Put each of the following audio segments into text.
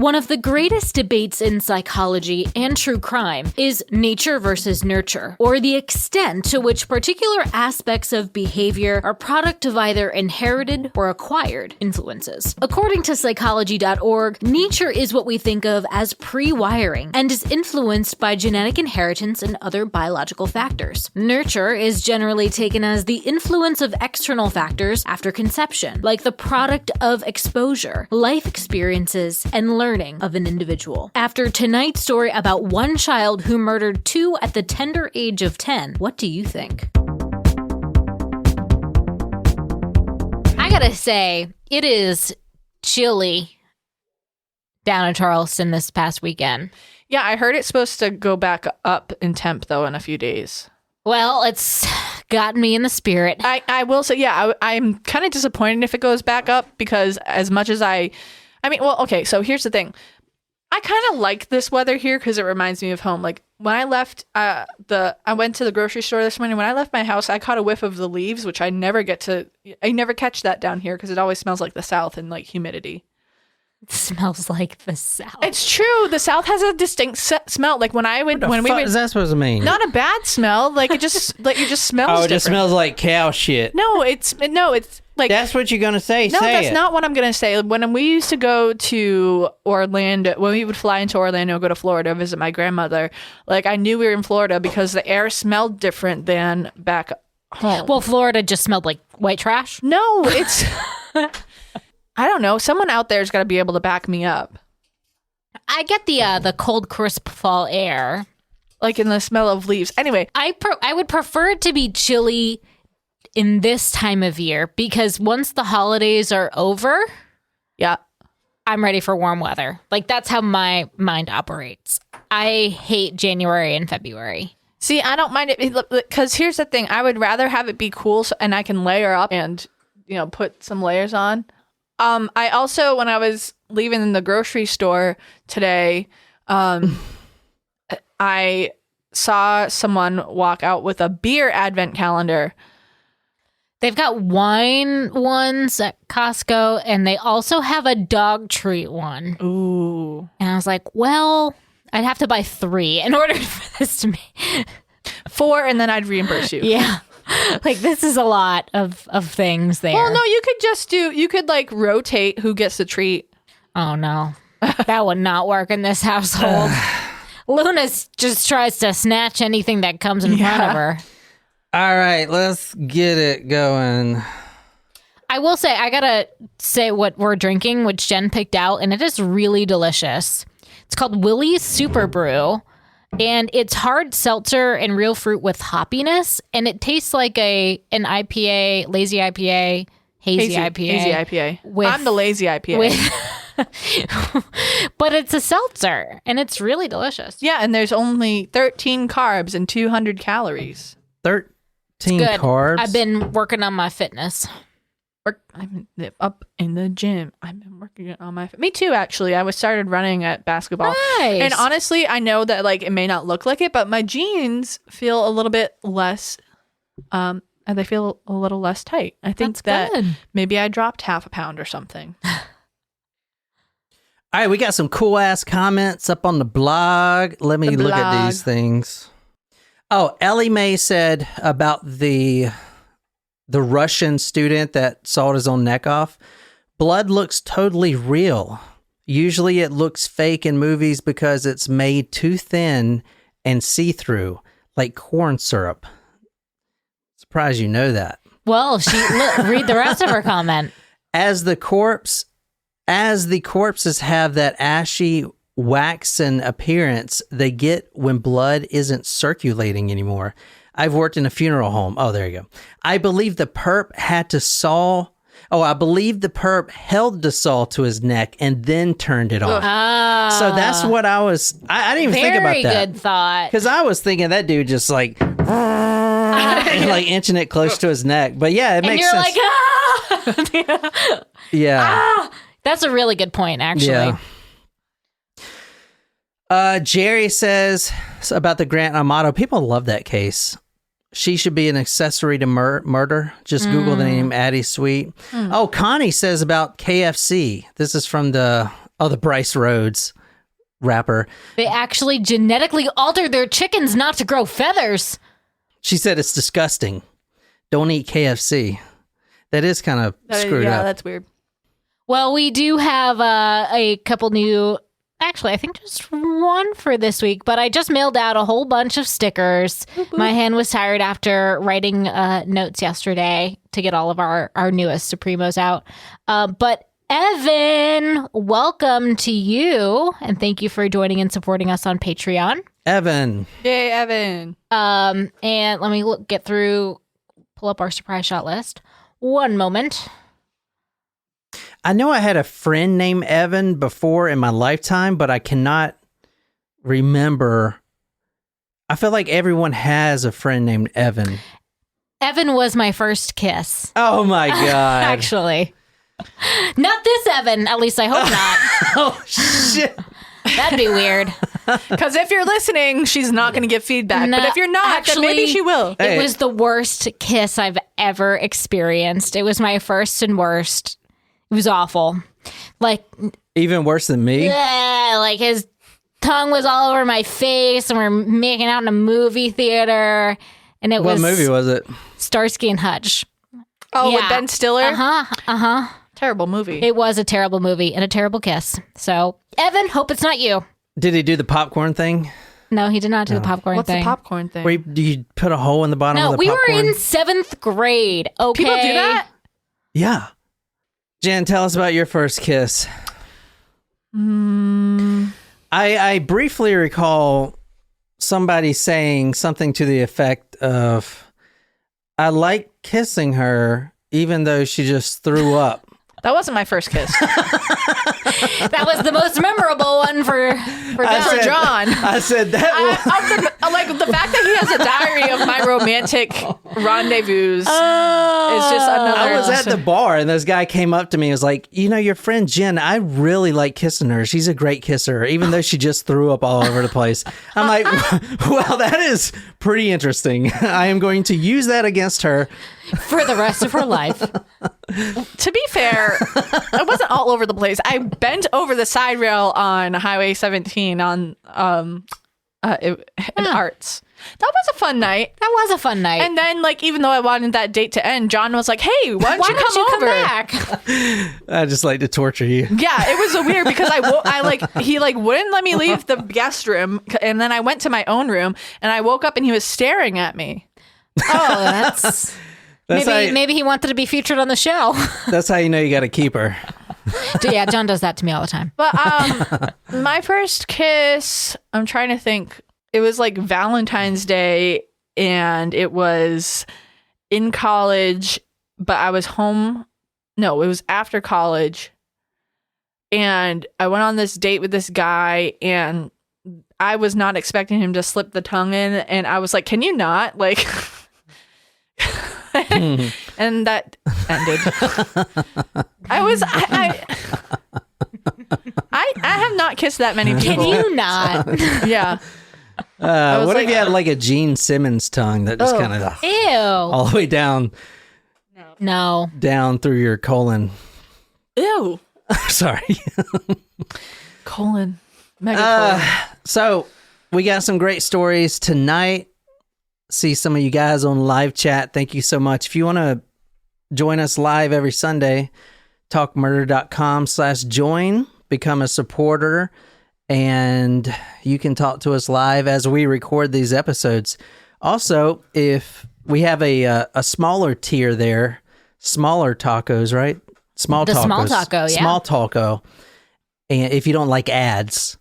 One of the greatest debates in psychology and true crime is nature versus nurture, or the extent to which particular aspects of behavior are product of either inherited or acquired influences. According to psychology.org, nature is what we think of as pre-wiring and is influenced by genetic inheritance and other biological factors. Nurture is generally taken as the influence of external factors after conception, like the product of exposure, life experiences, and learning of an individual. After tonight's story about one child who murdered two at the tender age of 10, what do you think? I gotta say, it is chilly down in Charleston this past weekend. Yeah, I heard it's supposed to go back up in temp, though, in a few days. Well, it's gotten me in the spirit. I will say, yeah, I'm kind of disappointed if it goes back up, because as much as okay, so here's the thing. I kind of like this weather here because it reminds me of home. Like when I left I went to the grocery store this morning. When I left my house, I caught a whiff of the leaves, which I never catch that down here because it always smells like the South and like humidity. It smells like the South. It's true. The South has a distinct smell. Like when we went, is that supposed to mean? Not a bad smell. Like it just smells. Oh, it different. just smells like cow shit. No, it's like that's what you're gonna say. No, say that's it. not what I'm gonna say. When we used to go to Orlando, when we would fly into Orlando, go to Florida, visit my grandmother. Like I knew we were in Florida because the air smelled different than back home. Well, Florida just smelled like white trash. No, it's. I don't know. Someone out there's got to be able to back me up. I get the cold, crisp fall air, like in the smell of leaves. Anyway, I would prefer it to be chilly in this time of year because once the holidays are over, yeah, I'm ready for warm weather. Like that's how my mind operates. I hate January and February. See, I don't mind it because here's the thing: I would rather have it be cool and I can layer up and put some layers on. I also, when I was leaving the grocery store today, I saw someone walk out with a beer advent calendar. They've got wine ones at Costco, and they also have a dog treat one. Ooh. And I was like, well, I'd have to buy 3 in order for this to be 4, and then I'd reimburse you. Yeah. Like this is a lot of things there. Well, no, you could like rotate who gets the treat. Oh no, that would not work in this household. Luna just tries to snatch anything that comes in front of her. All right, let's get it going. I will say, I gotta say what we're drinking, which Jen picked out, and it is really delicious. It's called Willie's Super Brew. And it's hard seltzer and real fruit with hoppiness, and it tastes like an IPA, lazy IPA, hazy IPA. Hazy IPA. I'm the lazy IPA. But it's a seltzer, and it's really delicious. Yeah, and there's only 13 carbs and 200 calories. 13 carbs? I've been working on my fitness. I'm up in the gym. I've been working on my... Me too, actually. I started running at basketball. Nice. And honestly, I know that like it may not look like it, but my jeans feel a little bit less... and they feel a little less tight. I think That's good. Maybe I dropped half a pound or something. All right, we got some cool-ass comments up on the blog. Let me look at these things. Oh, Ellie Mae said about the Russian student that sawed his own neck off. Blood looks totally real. Usually it looks fake in movies because it's made too thin and see-through, like corn syrup. Surprised you know that. Well, read the rest of her comment. As the corpses have that ashy, waxen appearance they get when blood isn't circulating anymore. I've worked in a funeral home. Oh, there you go. I believe the perp held the saw to his neck and then turned it off. So that's what I didn't even think about that. Very good thought. Because I was thinking that dude just like inching it close to his neck. But yeah, it makes sense. And you're like, ah! Yeah. That's a really good point, actually. Yeah. Jerry says about the Grant Amato. People love that case. She should be an accessory to murder. Just Google the name Addie Sweet. Oh, Connie says about KFC. This is from the Oh, the Bryce Rhodes rapper. They actually genetically altered their chickens not to grow feathers. She said it's disgusting. Don't eat KFC. That is kind of screwed up. Yeah, that's weird. Well, we do have a couple new... Actually, I think just one for this week, but I just mailed out a whole bunch of stickers. Boop, boop. My hand was tired after writing notes yesterday to get all of our newest Supremos out. But Evan, welcome to you, and thank you for joining and supporting us on Patreon. Evan. Yay, Evan. And let me pull up our surprise shot list. One moment. I know I had a friend named Evan before in my lifetime, but I cannot remember. I feel like everyone has a friend named Evan. Evan was my first kiss. Oh my God. Actually. Not this Evan. At least I hope not. Oh, shit. That'd be weird. Because if you're listening, she's not going to give feedback. But if you're not, then maybe she will. It was the worst kiss I've ever experienced. It was my first and worst. It was awful. Like, even worse than me? Yeah, like his tongue was all over my face and we're making out in a movie theater. And What movie was it? Starsky and Hutch. Oh, with Ben Stiller? Uh-huh. Terrible movie. It was a terrible movie and a terrible kiss. So, Evan, hope it's not you. Did he do the popcorn thing? No, he did not do the popcorn What's thing. the popcorn thing? Where you put a hole in the bottom of the popcorn? No, we were in 7th grade, okay? People do that? Yeah. Jen, tell us about your first kiss. I briefly recall somebody saying something to the effect of, I like kissing her even though she just threw up. That wasn't my first kiss. That was the most memorable one for John. I said that. Like the fact that he has a diary of my romantic rendezvous is just another. I was at the bar and this guy came up to me and was like, your friend Jen, I really like kissing her. She's a great kisser, even though she just threw up all over the place. I'm like, well, that is pretty interesting. I am going to use that against her for the rest of her life. To be fair, I wasn't all over the place. I bent over the side rail on Highway 17 on Arts. That was a fun night. And then, even though I wanted that date to end, John was like, "Hey, why don't you come back?" I just like to torture you. Yeah, it was weird because he wouldn't let me leave the guest room, and then I went to my own room, and I woke up and he was staring at me. Oh, that's maybe he wanted to be featured on the show. That's how you know you got to keep her. Yeah, John does that to me all the time. But my first kiss, I'm trying to think. It was like Valentine's Day, and it was in college, but I was home. No, it was after college. And I went on this date with this guy, and I was not expecting him to slip the tongue in. And I was like, can you not? And that ended. I have not kissed that many people. Can you not? Yeah. What if you had a Gene Simmons tongue that just kind of all the way down? No. Down through your colon. Ew. Sorry. Colon. Megacolon. So we got some great stories tonight. See some of you guys on live chat. Thank you so much. If you want to join us live every Sunday, talkmurder.com/join, become a supporter, and you can talk to us live as we record these episodes. Also, if we have a smaller tier there, smaller tacos, right? Small taco, yeah. Small taco. And if you don't like ads,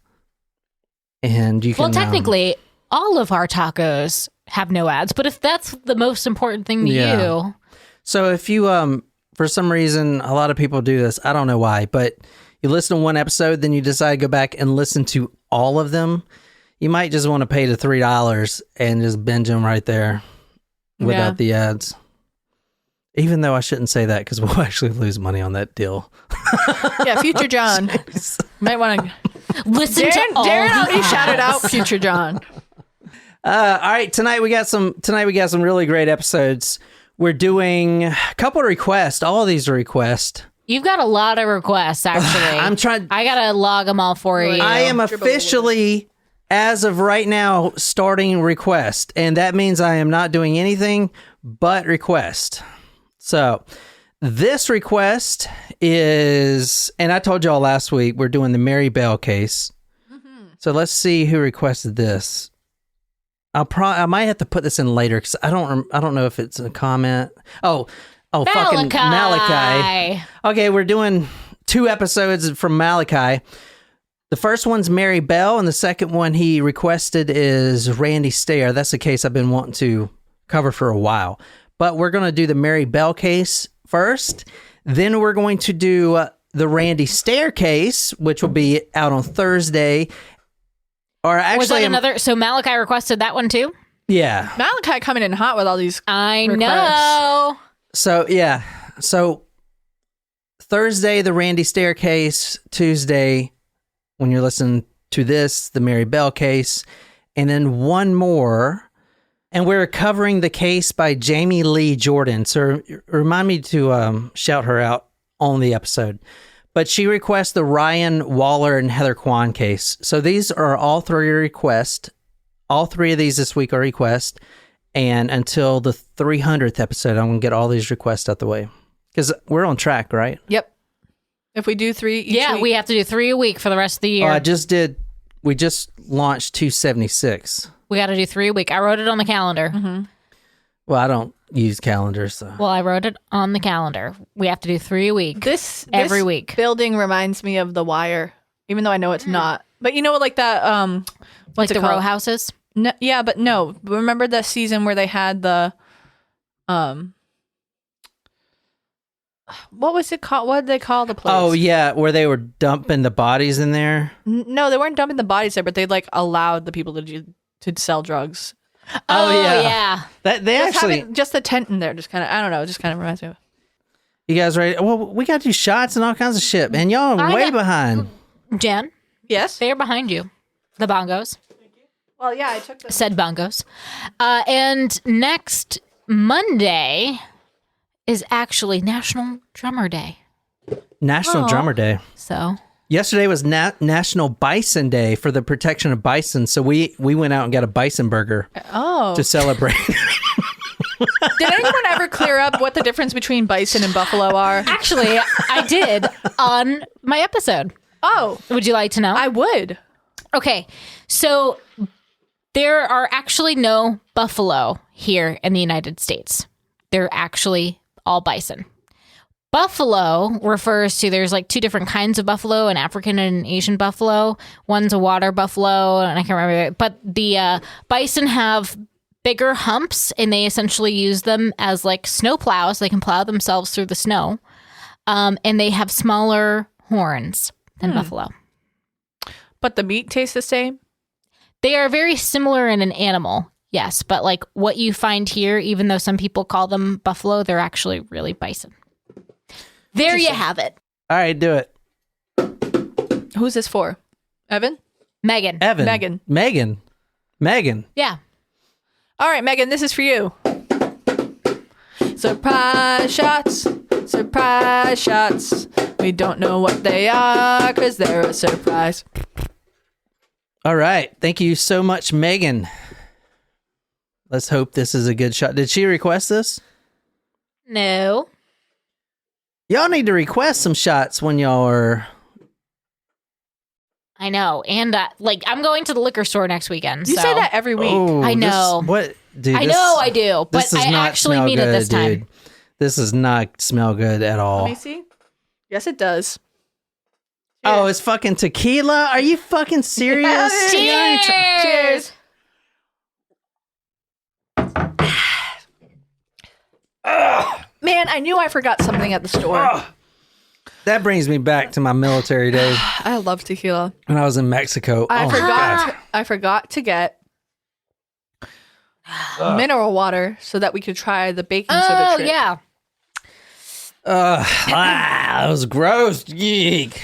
and you can... Well, technically, all of our tacos have no ads, but if that's the most important thing to you... So if you, for some reason, a lot of people do this, I don't know why, but you listen to one episode, then you decide to go back and listen to all of them, you might just want to pay the $3 and just binge them right there without the ads. Even though I shouldn't say that because we'll actually lose money on that deal. Yeah, Future John. Might want to listen to all Darren already shouted out Future John. All right, tonight we got some really great episodes. We're doing a couple of requests. All of these are requests. You've got a lot of requests, actually. I'm trying. I gotta log them all for you. I am officially, as of right now, starting request, and that means I am not doing anything but request. So this request is, and I told y'all last week we're doing the Mary Bell case. So let's see who requested this. I might have to put this in later because I don't know if it's a comment. Oh, fucking Malachi. Okay, we're doing 2 episodes from Malachi. The first one's Mary Bell, and the second one he requested is Randy Stair. That's a case I've been wanting to cover for a while. But we're going to do the Mary Bell case first. Then we're going to do the Randy Stair case, which will be out on Thursday. Or actually, was that another? So Malachi requested that one too? Yeah. Malachi coming in hot with all these I requests. know. So, yeah. So, Thursday, the Randy Stair case. Tuesday, when you're listening to this, the Mary Bell case. And then one more. And we're covering the case by Jamie Lee Jordan. So, remind me to shout her out on the episode. But she requests the Ryan Waller and Heather Kwan case. So, these are all 3 requests. All 3 of these this week are requests. And until the 300th episode, I'm going to get all these requests out the way. Because we're on track, right? Yep. If we do 3 each week. We have to do 3 a week for the rest of the year. We just launched 276. We got to do 3 a week. I wrote it on the calendar. Mm-hmm. Well, I don't use calendars, so. Well, I wrote it on the calendar. We have to do 3 a week. Every week. Building reminds me of The Wire, even though I know it's not. But you know, like that, like the row houses? No, yeah, but no. Remember the season where they had the, what was it called? What did they call the place? Oh, yeah, where they were dumping the bodies in there. No, they weren't dumping the bodies there, but they like allowed the people to sell drugs. Oh yeah. That they Just actually having just the tent in there, just kind of, I don't know, just kind of reminds me of. You guys ready? Well, we got to do shots and all kinds of shit, man. Y'all are way behind. Jen, Yes. they're behind you. The bongos. Well, yeah, I took the. Said bongos. And next Monday is actually National Drummer Day. National Drummer Day. So Yesterday was National Bison Day for the protection of bison, so we went out and got a bison burger to celebrate. Did anyone ever clear up what the difference between bison and buffalo are? actually, I did on my episode. Oh, Would you like to know? I would. Okay, so there are actually no buffalo here in the United States. They're actually all bison. Buffalo refers to, there's like 2 different kinds of buffalo, an African and an Asian buffalo. One's a water buffalo, and I can't remember it. But the bison have bigger humps, and they essentially use them as like snow plows. They can plow themselves through the snow. And they have smaller horns than buffalo. But the meat tastes the same? They are very similar in an animal, yes. But like what you find here, even though some people call them buffalo, they're actually really bison. There you have it. All right, do it. Who's this for? Evan? Megan. Evan. Megan. Yeah. All right, Megan, this is for you. Surprise shots. Surprise shots. We don't know what they are because they're a surprise. All right. Thank you so much, Megan. Let's hope this is a good shot. Did she request this? No. Y'all need to request some shots when y'all are... I know. And I'm going to the liquor store next weekend. You say that every week. Oh, I know. What? Dude, I know I do, but this does I not actually smell mean good, it this time. dude. This does not smell good at all. Let me see. Yes, it does. Oh, it's fucking tequila? Are you fucking serious? Cheers! Man, I knew I forgot something at the store. That brings me back to my military days I love tequila. when I was in Mexico. I forgot to get mineral water so that we could try the baking soda Oh, trick. yeah. That was gross. Yeek.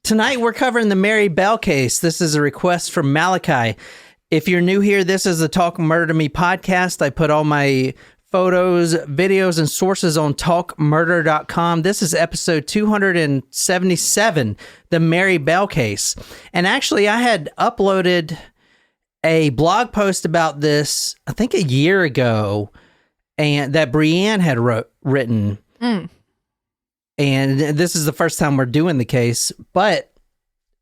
Tonight we're covering the Mary Bell case. This is a request from Malachi. If you're new here, this is the Talk Murder to Me podcast. I put all my photos, videos, and sources on talkmurder.com. This is episode 277, the Mary Bell case. And actually, I had uploaded a blog post about this, I think a year ago, and that Brienne had written. And this is the first time we're doing the case, but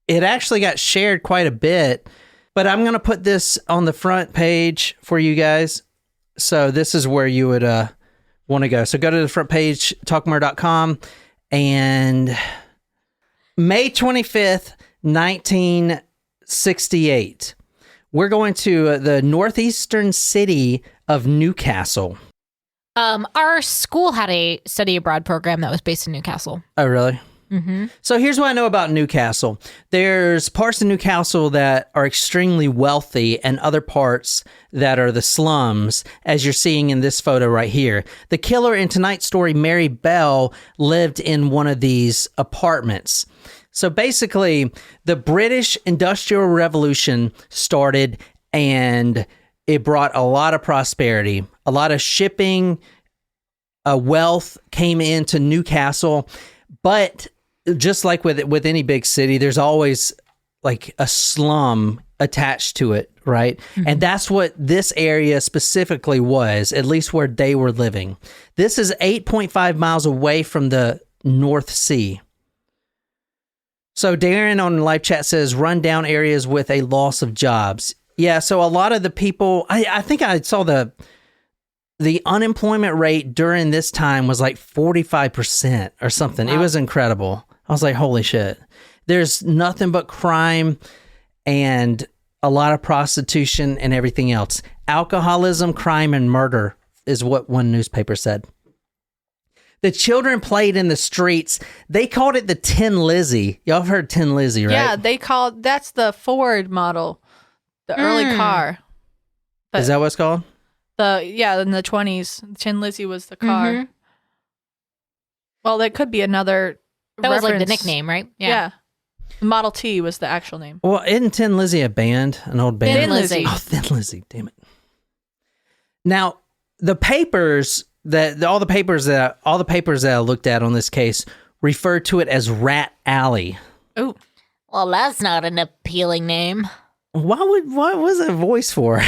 it actually got shared quite a bit. But I'm going to put this on the front page for you guys. So this is where you would want to go. So go to the front page, talkmurder.com, and May 25th, 1968. We're going to the northeastern city of Newcastle. Our school had a study abroad program that was based in Newcastle. Oh, really? Mm-hmm. So here's what I know about Newcastle. There's parts of Newcastle that are extremely wealthy and other parts that are the slums, as you're seeing in this photo right here. The killer in tonight's story, Mary Bell, lived in one of these apartments. So basically, the British Industrial Revolution started and it brought a lot of prosperity, a lot of shipping, wealth came into Newcastle, but just like with any big city, there's always like a slum attached to it, right? Mm-hmm. And that's what this area specifically was, at least where they were living. This is 8.5 miles away from the North Sea. So Darren on live chat says, run down areas with a loss of jobs. Yeah, so a lot of the people, I think I saw the unemployment rate during this time was like 45% or something. Wow. It was incredible. I was like, holy shit. There's nothing but crime and a lot of prostitution and everything else. Alcoholism, crime, and murder is what one newspaper said. The children played in the streets. They called it the Tin Lizzie. Y'all have heard Tin Lizzie, right? Yeah, that's the Ford model, the early car. But is that what it's called? In the 20s, Tin Lizzie was the car. Mm-hmm. Well, that could be another That reference. was like the nickname, right? Yeah. Model T was the actual name. Well, isn't Tin Lizzie a band? An old band? Thin Lizzie. Oh, Thin Lizzie. Damn it. Now, the papers all the papers that I looked at on this case refer to it as Rat Alley. Oh. Well, that's not an appealing name. What was that voice for?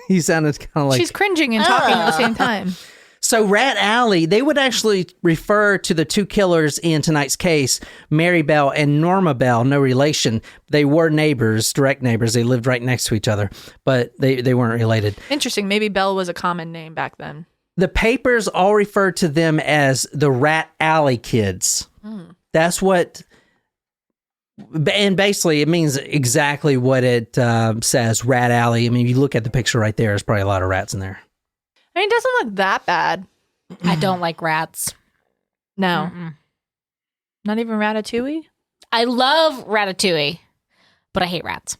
He sounded kind of like... She's cringing and talking at the same time. So Rat Alley, they would actually refer to the two killers in tonight's case, Mary Bell and Norma Bell, no relation. They were neighbors, direct neighbors. They lived right next to each other, but they weren't related. Interesting. Maybe Bell was a common name back then. The papers all refer to them as the Rat Alley kids. That's what... And basically, it means exactly what it says, Rat Alley. I mean, if you look at the picture right there, there's probably a lot of rats in there. I mean, it doesn't look that bad. I don't like rats. No. Not even Ratatouille? I love Ratatouille, but I hate rats.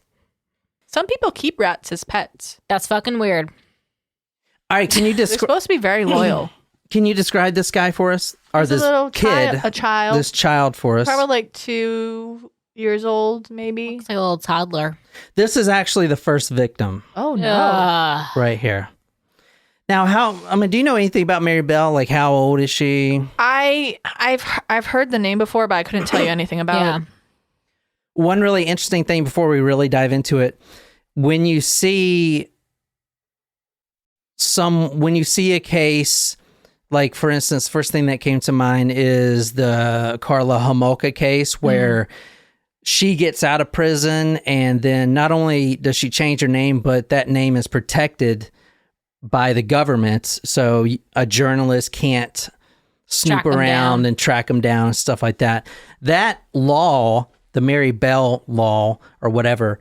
Some people keep rats as pets. That's fucking weird. All right, can you They're supposed to be very loyal. Can you describe this guy for us? Or this little kid, a child. This child for us. Probably like 2 years old, maybe. Looks like a little toddler. This is actually the first victim. Oh, no. Right here. Now, do you know anything about Mary Bell? Like, how old is she? I've heard the name before, but I couldn't tell you anything about it. One really interesting thing before we really dive into it, when you see a case, like, for instance, first thing that came to mind is the Karla Homolka case, where she gets out of prison, and then not only does she change her name, but that name is protected by the government, so a journalist can't snoop around and track them down and stuff like that. That law, the Mary Bell law or whatever,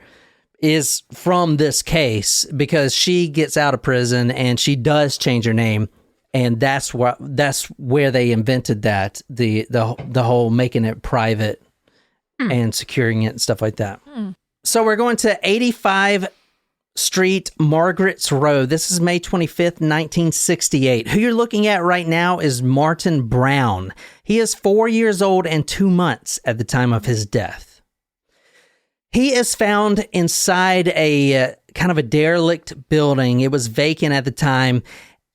is from this case because she gets out of prison and she does change her name, and that's where they invented that, the whole making it private and securing it and stuff like that. So we're going to 85 Street, Margaret's Road. This is May 25th, 1968. Who you're looking at right now is Martin Brown. He is 4 years old and 2 months at the time of his death. He is found inside a kind of a derelict building. It was vacant at the time.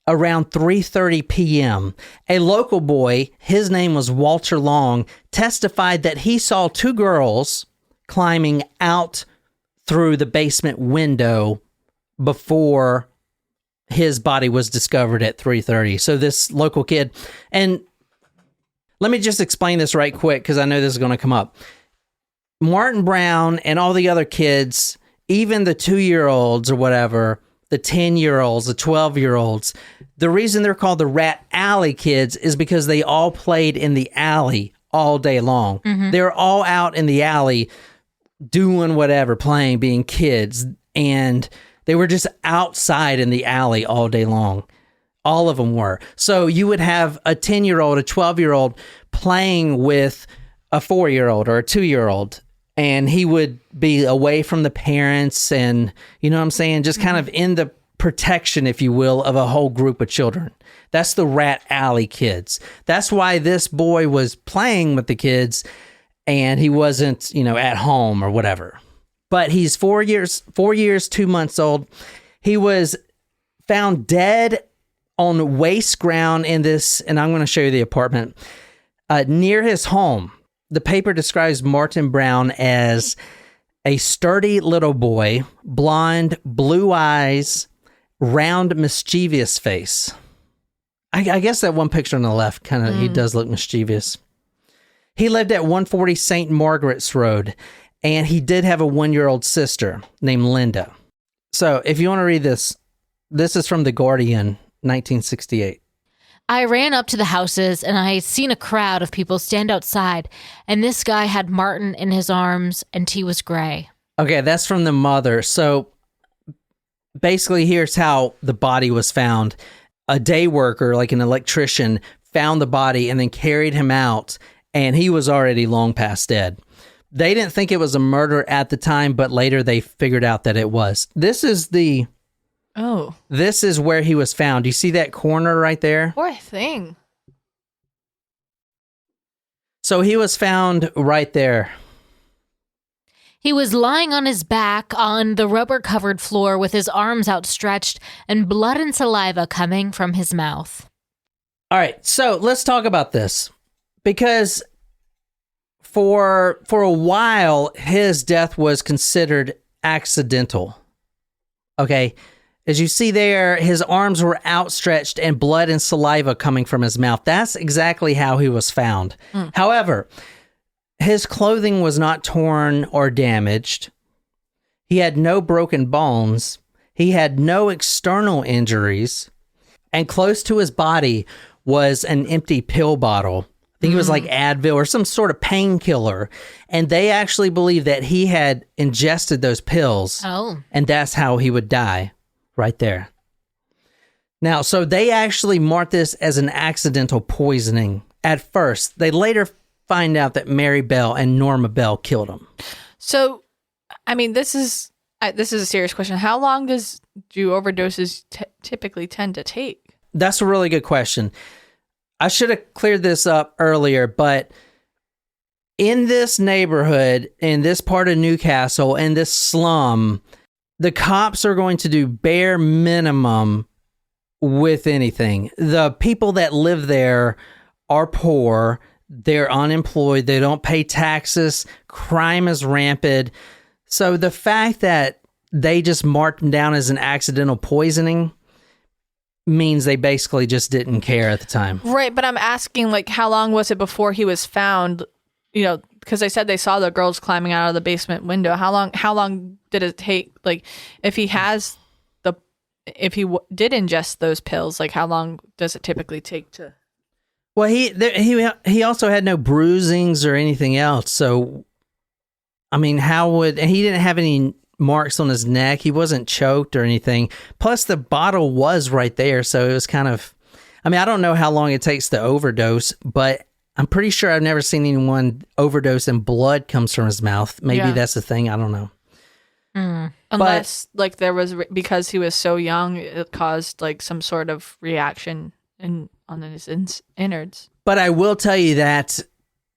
around 3:30 p.m. A local boy, his name was Walter Long, testified that he saw two girls climbing out through the basement window before his body was discovered at 3:30. So this local kid, and let me just explain this right quick because I know this is going to come up. Martin Brown and all the other kids, even the 2-year-olds or whatever, the 10-year-olds, the 12-year-olds, the reason they're called the Rat Alley kids is because they all played in the alley all day long. Mm-hmm. They were all out in the alley doing whatever, playing, being kids, and they were just outside in the alley all day long. All of them were. So you would have a 10-year-old, a 12-year-old playing with a 4-year-old or a 2-year-old, and he would be away from the parents and, you know what I'm saying, just kind of in the protection, if you will, of a whole group of children. That's the Rat Alley kids. That's why this boy was playing with the kids and he wasn't, at home or whatever. But he's 4 years, 2 months old. He was found dead on waste ground in this, and I'm going to show you the apartment, near his home. The paper describes Martin Brown as a sturdy little boy, blonde, blue eyes, round, mischievous face. I guess that one picture on the left, he does look mischievous. He lived at 140 St. Margaret's Road, and he did have a 1-year-old sister named Linda. So if you want to read this, this is from The Guardian, 1968. I ran up to the houses and I seen a crowd of people stand outside, and this guy had Martin in his arms and he was gray. Okay, that's from the mother. So basically, here's how the body was found. A day worker, like an electrician, found the body and then carried him out, and he was already long past dead. They didn't think it was a murder at the time, but later they figured out that it was. This is where he was found. You see that corner right there? Poor thing. So he was found right there. He was lying on his back on the rubber-covered floor with his arms outstretched and blood and saliva coming from his mouth. All right, so let's talk about this. Because for a while, his death was considered accidental. Okay? As you see there, his arms were outstretched and blood and saliva coming from his mouth. That's exactly how he was found. However, his clothing was not torn or damaged. He had no broken bones. He had no external injuries. And close to his body was an empty pill bottle. I think it was like Advil or some sort of painkiller. And they actually believe that he had ingested those pills. Oh. And that's how he would die. Right there. Now, so they actually marked this as an accidental poisoning at first. They later find out that Mary Bell and Norma Bell killed him. So, I mean, this is a serious question. How long do overdoses typically tend to take? That's a really good question. I should have cleared this up earlier, but in this neighborhood, in this part of Newcastle, in this slum, the cops are going to do bare minimum with anything. The people that live there are poor. They're unemployed. They don't pay taxes. Crime is rampant. So the fact that they just marked him down as an accidental poisoning means they basically just didn't care at the time. Right, but I'm asking, how long was it before he was found? Because they said they saw the girls climbing out of the basement window. How long did it take? If he did ingest those pills, how long does it typically take to? Well, he also had no bruisings or anything else. So, I mean, he didn't have any marks on his neck. He wasn't choked or anything. Plus, the bottle was right there. So it was kind of, I don't know how long it takes to overdose, but I'm pretty sure I've never seen anyone overdose and blood comes from his mouth. Maybe that's the thing. I don't know. Unless, there was, because he was so young, it caused, some sort of reaction on his innards. But I will tell you that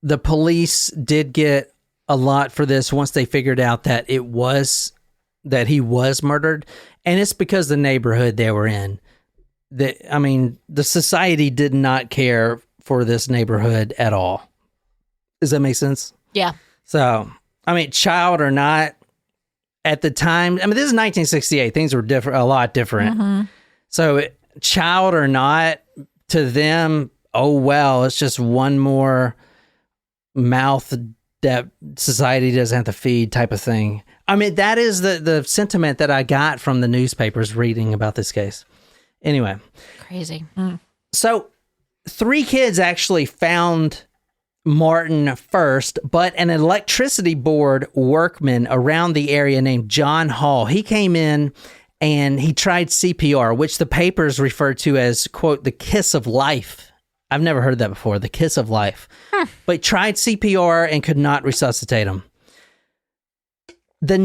the police did get a lot for this once they figured out that he was murdered. And it's because the neighborhood they were in. the society did not care for this neighborhood at all. Does that make sense? Yeah. So, child or not, at the time, this is 1968. Things were different, a lot different. Mm-hmm. So, child or not, to them, oh, well, it's just one more mouth that society doesn't have to feed type of thing. That is the sentiment that I got from the newspapers reading about this case. Anyway. Crazy. So 3 kids actually found Martin first, but an electricity board workman around the area named John Hall, he came in and he tried CPR, which the papers refer to as, quote, the kiss of life. I've never heard that before, the kiss of life. But tried CPR and could not resuscitate him. The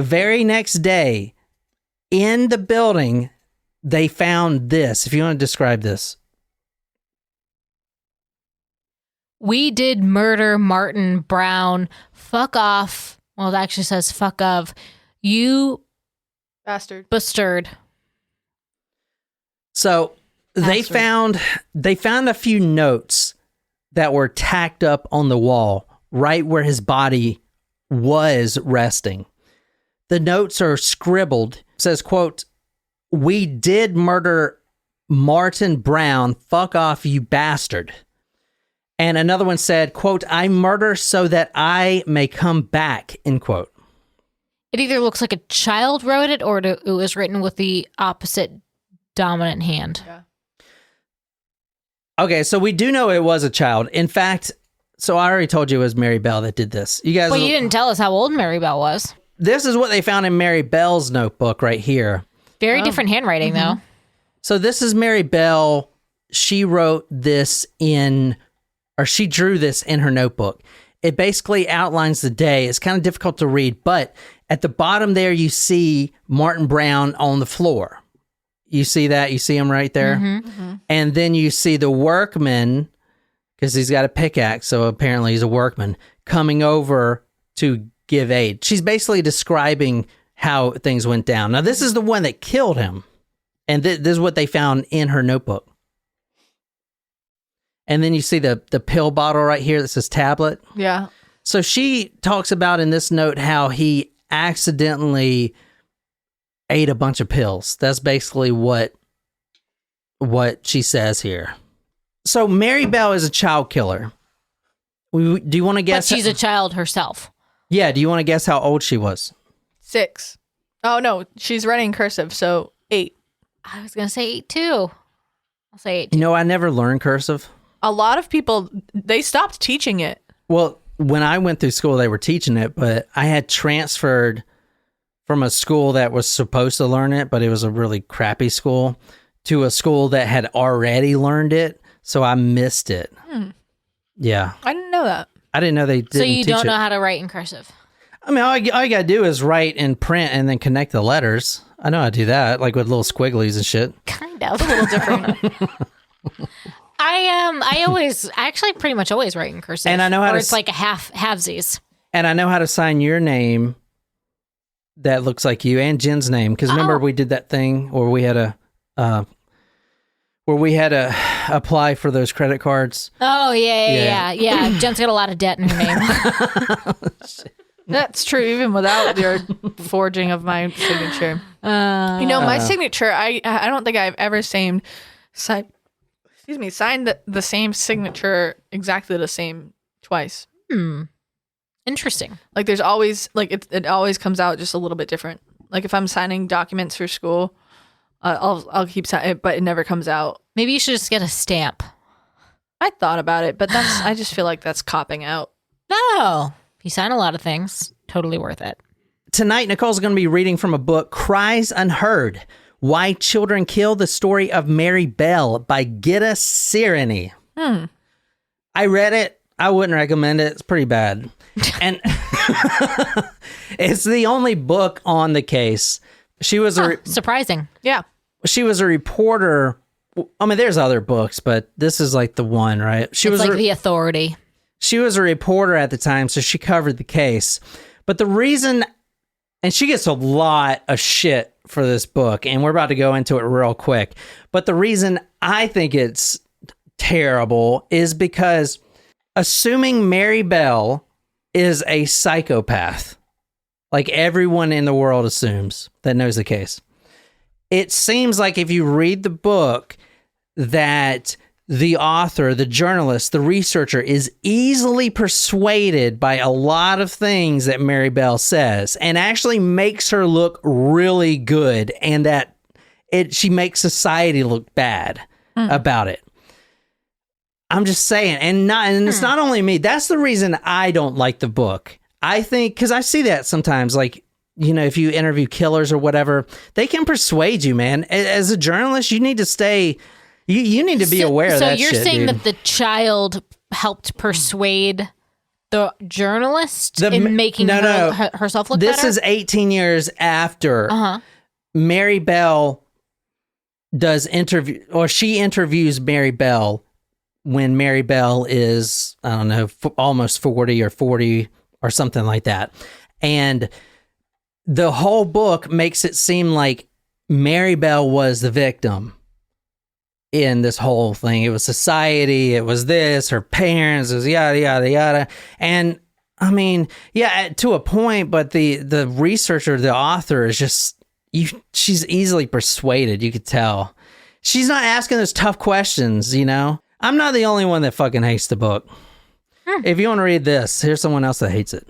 very next day, in the building, they found this. If you want to describe this. We did murder Martin Brown. Fuck off. Well, it actually says fuck of. You bastard. So they found a few notes that were tacked up on the wall right where his body was resting. The notes are scribbled. It says, quote, "We did murder Martin Brown. Fuck off, you bastard." And another one said, quote, "I murder so that I may come back," end quote. It either looks like a child wrote it or it was written with the opposite dominant hand. Yeah. Okay, so we do know it was a child. In fact, so I already told you it was Mary Bell that did this. You guys, well, you didn't tell us how old Mary Bell was. This is what they found in Mary Bell's notebook right here. Very different handwriting, though. So this is Mary Bell. She wrote this she drew this in her notebook. It basically outlines the day. It's kind of difficult to read, but at the bottom there, you see Martin Brown on the floor. You see that? You see him right there? And then you see the workman, because he's got a pickaxe, so apparently he's a workman, coming over to give aid. She's basically describing how things went down. Now, this is the one that killed him, and this is what they found in her notebook. And then you see the pill bottle right here that says tablet. Yeah. So she talks about in this note how he accidentally ate a bunch of pills. That's basically what she says here. So Mary Bell is a child killer. Do you want to guess? But she's a child herself. Yeah. Do you want to guess how old she was? 6. Oh, no. She's writing cursive, so 8. I was going to say 8, too. I'll say 8. You know, I never learned cursive. A lot of people, they stopped teaching it. Well, when I went through school, they were teaching it, but I had transferred from a school that was supposed to learn it, but it was a really crappy school, to a school that had already learned it, so I missed it. Yeah. I didn't know that. I didn't know they didn't So you teach don't know it. how to write in cursive? I mean, all you got to do is write in print and then connect the letters. I know how to do that, like with little squigglies and shit. Kind of. A little different. I actually pretty much always write in cursive. And I know how to... it's like a halvesies. And I know how to sign your name that looks like you and Jen's name. Because remember we did that thing where we had to apply for those credit cards. Oh, yeah. Jen's got a lot of debt in her name. That's true, even without your forging of my signature. My signature, I don't think I've ever signed the same signature exactly the same twice. Interesting. Like there's always, like it always comes out just a little bit different. Like if I'm signing documents for school, I'll keep signing, but it never comes out. Maybe you should just get a stamp. I thought about it, but I just feel like that's copping out. No. If you sign a lot of things, totally worth it. Tonight, Nicole's going to be reading from a book, Cries Unheard, Why Children Kill, the Story of Mary Bell by Gitta Sireni. I read it. I wouldn't recommend it. It's pretty bad. And it's the only book on the case. She was surprising. Yeah. She was a reporter. I mean, there's other books, but this is like the one, right? It's like the authority. She was a reporter at the time, so she covered the case. But the reason, and she gets a lot of shit for this book, and we're about to go into it real quick. But the reason I think it's terrible is because assuming Mary Bell is a psychopath, like everyone in the world assumes that knows the case, it seems like if you read the book that the author, the journalist, the researcher is easily persuaded by a lot of things that Mary Bell says and actually makes her look really good, and that she makes society look bad about it. I'm just saying, and it's not only me. That's the reason I don't like the book. I think, because I see that sometimes, like, you know, if you interview killers or whatever, they can persuade you, man. As a journalist, you need to stay... You need to be aware of that shit, So you're saying dude. that the child helped persuade the journalist in making herself look better? This is 18 years after Mary Bell does interview, or she interviews Mary Bell when Mary Bell is, I don't know, almost 40 or 40 or something like that. And the whole book makes it seem like Mary Bell was the victim in this whole thing. It was society, it was this, her parents, it was yada, yada, yada. And I mean, yeah, to a point, but the researcher, the author is just, she's easily persuaded, you could tell. She's not asking those tough questions, you know? I'm not the only one that fucking hates the book. If you want to read this, here's someone else that hates it.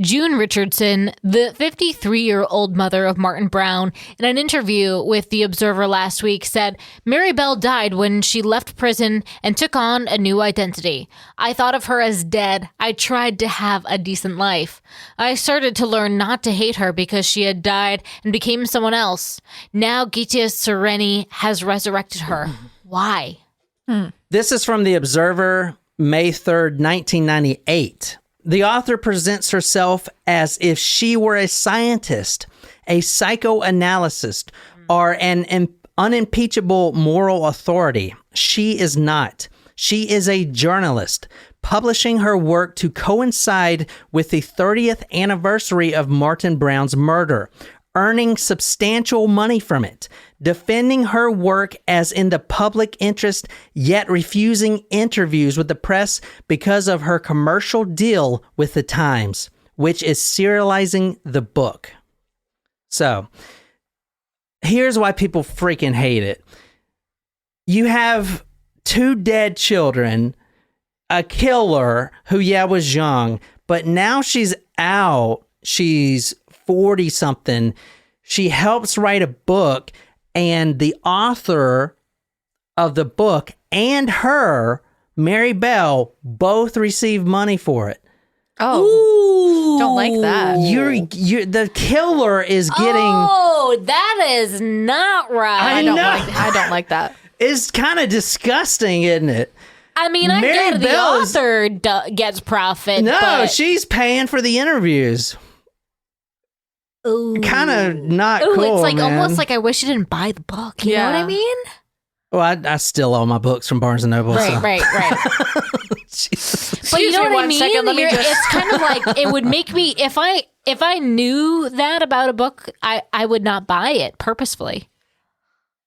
June Richardson, the 53-year-old mother of Martin Brown, in an interview with The Observer last week, said, Mary Bell died when she left prison and took on a new identity. I thought of her as dead. I tried to have a decent life. I started to learn not to hate her because she had died and became someone else. Now Gitia Sereni has resurrected her. Why? This is from The Observer, May 3rd, 1998. The author presents herself as if she were a scientist, a psychoanalyst, or an unimpeachable moral authority. She is not. She is a journalist, publishing her work to coincide with the 30th anniversary of Martin Brown's murder, earning substantial money from it, defending her work as in the public interest, yet refusing interviews with the press because of her commercial deal with the Times, which is serializing the book. So, here's why people freaking hate it. You have 2 dead children, a killer who, was young, but now she's out. She's 40-something. She helps write a book, and the author of the book and her, Mary Bell, both receive money for it. Oh, ooh, don't like that. You're the killer is getting. Oh, that is not right. I don't like that. It's kind of disgusting, isn't it? I mean, I get the author gets profit. No, but... she's paying for the interviews. Kind of not cool. It's like man. almost like I wish you didn't buy the book. You know what I mean? Well, I still own my books from Barnes and Noble. Right. But you know what I mean? It's kind of like it would make me if I knew that about a book, I would not buy it purposefully.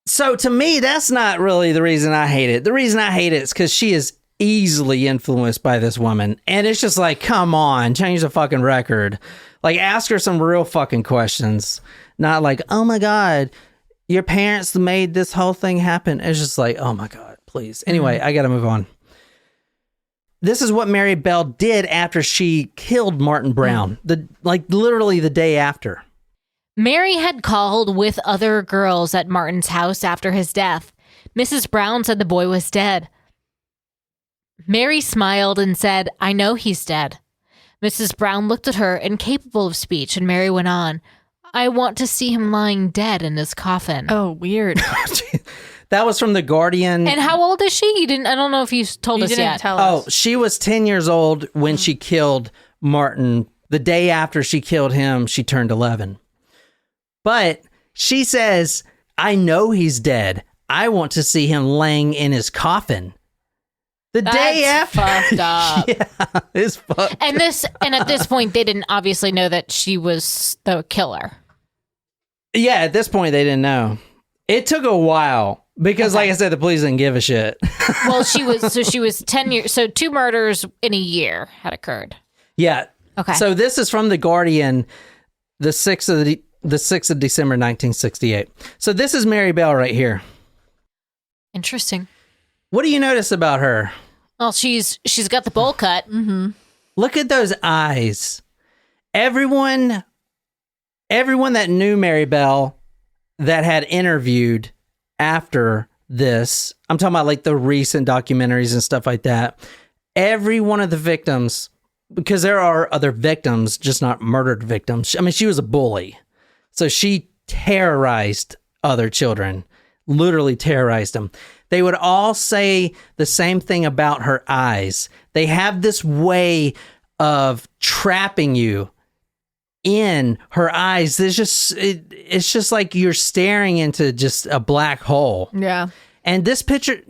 So to me, that's not really the reason I hate it. The reason I hate it is because she is easily influenced by this woman, and it's just like, come on, change the fucking record. Like, ask her some real fucking questions. Not like, oh my God, your parents made this whole thing happen. It's just like, oh my God, please. Anyway, I gotta move on. This is what Mary Bell did after she killed Martin Brown. Literally the day after. Mary had called with other girls at Martin's house after his death. Mrs. Brown said the boy was dead. Mary smiled and said, I know he's dead. Mrs. Brown looked at her, incapable of speech, and Mary went on, I want to see him lying dead in his coffin. Oh, weird. That was from The Guardian. And how old is she? I don't know if you told us yet. Tell us. Oh, she was 10 years old when she killed Martin. The day after she killed him, she turned 11. But she says, I know he's dead. I want to see him laying in his coffin. That's day after. Fucked up. Yeah, it's fucked. And at this point, they didn't obviously know that she was the killer. Yeah, at this point, they didn't know. It took a while because, like I said, the police didn't give a shit. Well, she was 10 years. So 2 murders in a year had occurred. Yeah. Okay. So this is from The Guardian, the 6th of December, 1968. So this is Mary Bell right here. Interesting. What do you notice about her? Well, she's got the bowl cut. Mm-hmm. Look at those eyes. Everyone that knew Mary Bell that had interviewed after this, I'm talking about like the recent documentaries and stuff like that. Every one of the victims, because there are other victims, just not murdered victims. I mean, she was a bully. So she terrorized other children, literally terrorized them. They would all say the same thing about her eyes. They have this way of trapping you in her eyes. It's just like you're staring into just a black hole. Yeah. And this picture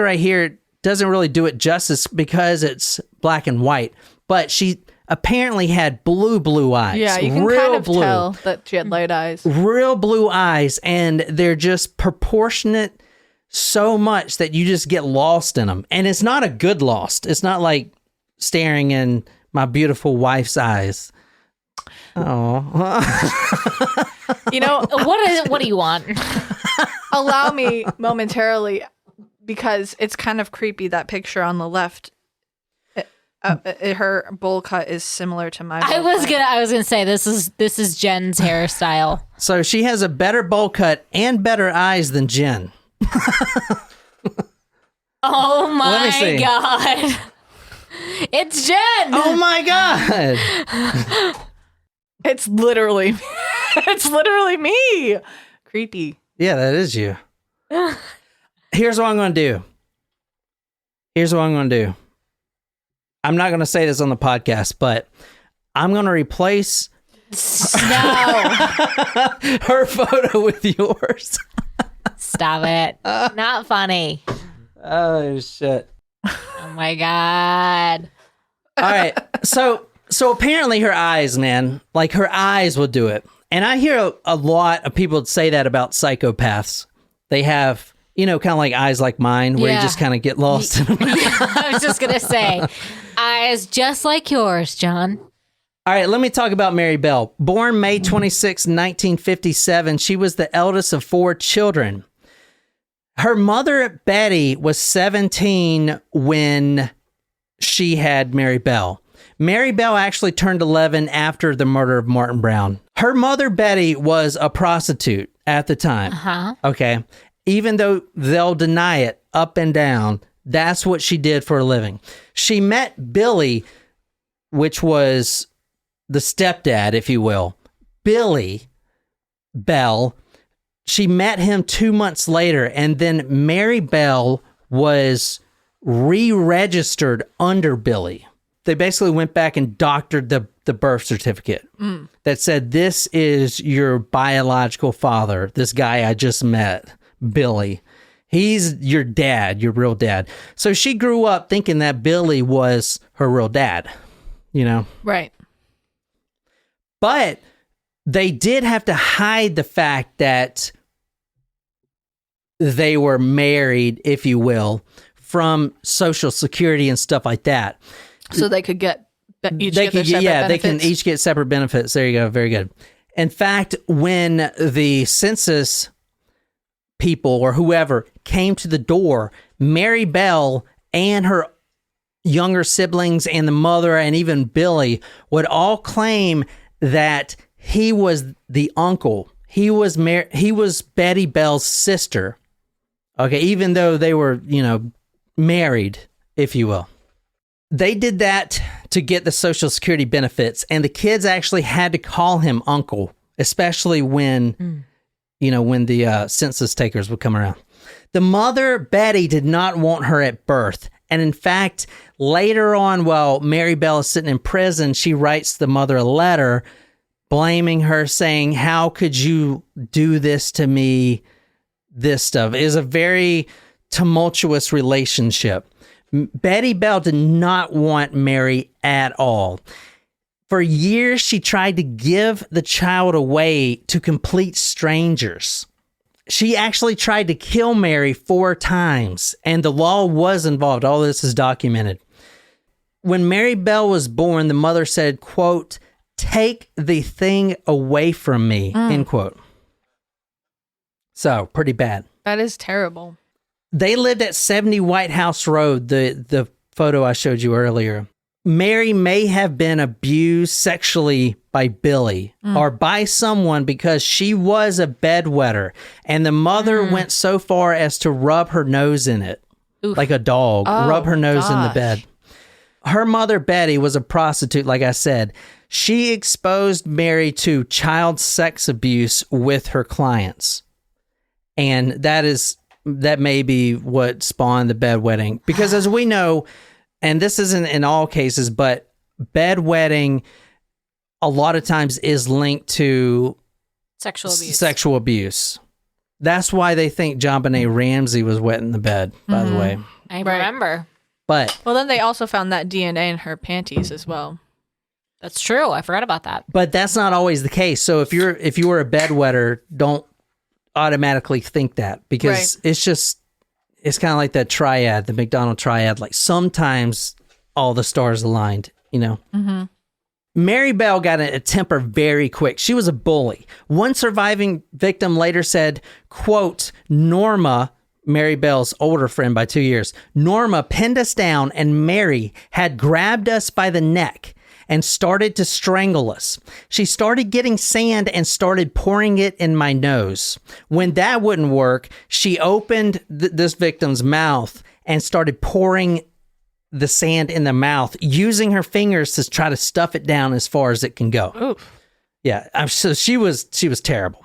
right here doesn't really do it justice because it's black and white, but she apparently had blue eyes. Yeah, you can kind of tell that she had light eyes. Real blue eyes, and they're just proportionate so much that you just get lost in them. And it's not a good lost. It's not like staring in my beautiful wife's eyes. Oh. What do you want? Allow me momentarily, because it's kind of creepy, that picture on the left. Her bowl cut is similar to my bowl cut. I was gonna say this is Jen's hairstyle. So she has a better bowl cut and better eyes than Jen. Oh my God. It's Jen. Oh my God. It's literally me. Creepy. Yeah, that is you. Here's what I'm going to do. I'm not going to say this on the podcast, but I'm going to replace her photo with yours. Stop it. Not funny. Oh, shit. Oh my God. All right. So apparently her eyes, man, like her eyes will do it. And I hear a lot of people say that about psychopaths. They have, kind of like eyes like mine, where you just kind of get lost in them. I was just going to say, eyes just like yours, John. All right, let me talk about Mary Bell. Born May 26, 1957, she was the eldest of 4 children. Her mother, Betty, was 17 when she had Mary Bell. Mary Bell actually turned 11 after the murder of Martin Brown. Her mother, Betty, was a prostitute at the time. Uh-huh. Okay. Even though they'll deny it up and down, that's what she did for a living. She met Billy, which was the stepdad, if you will. Billy Bell. She met him 2 months later, and then Mary Bell was re-registered under Billy. They basically went back and doctored the birth certificate that said, this is your biological father, this guy I just met, Billy. He's your dad, your real dad. So she grew up thinking that Billy was her real dad, Right. But they did have to hide the fact that they were married, if you will, from Social Security and stuff like that. So they could get each they get their separate benefits? They can each get separate benefits. There you go. Very good. In fact, when the census people or whoever came to the door, Mary Bell and her younger siblings and the mother and even Billy would all claim that he was the uncle. He was Betty Bell's sister. Okay, even though they were, married, if you will. They did that to get the Social Security benefits, and the kids actually had to call him uncle, especially when, when the census takers would come around. The mother, Betty, did not want her at birth. And in fact, later on, while Mary Bell is sitting in prison, she writes the mother a letter blaming her, saying, how could you do this to me? This stuff. It is a very tumultuous relationship. Betty Bell did not want Mary at all. For years, she tried to give the child away to complete strangers. She actually tried to kill Mary 4 times, and the law was involved. All this is documented. When Mary Bell was born, the mother said, quote, "Take the thing away from me," end quote. So, pretty bad. That is terrible. They lived at 70 White House Road, the photo I showed you earlier. Mary may have been abused sexually by Billy or by someone because she was a bedwetter, and the mother went so far as to rub her nose in it, like a dog, rub her nose in the bed. Her mother, Betty, was a prostitute, like I said. She exposed Mary to child sex abuse with her clients. And that may be what spawned the bedwetting. Because as we know, and this isn't in all cases, but bedwetting a lot of times is linked to sexual abuse. That's why they think JonBenet Ramsey was wet in the bed, by the way. I remember. But well, then they also found that DNA in her panties as well. That's true. I forgot about that. But that's not always the case. So if you were a bedwetter, don't automatically think that, because it's kind of like that triad, the McDonald triad. Like sometimes all the stars aligned, you know. Mm-hmm. Mary Bell got a temper very quick. She was a bully. One surviving victim later said, quote, "Norma," Mary Bell's older friend by 2 years, "Norma pinned us down and Mary had grabbed us by the neck and started to strangle us. She started getting sand and started pouring it in my nose. When that wouldn't work, she opened this victim's mouth and started pouring the sand in the mouth, using her fingers to try to stuff it down as far as it can go." Oof. Yeah, so she was terrible.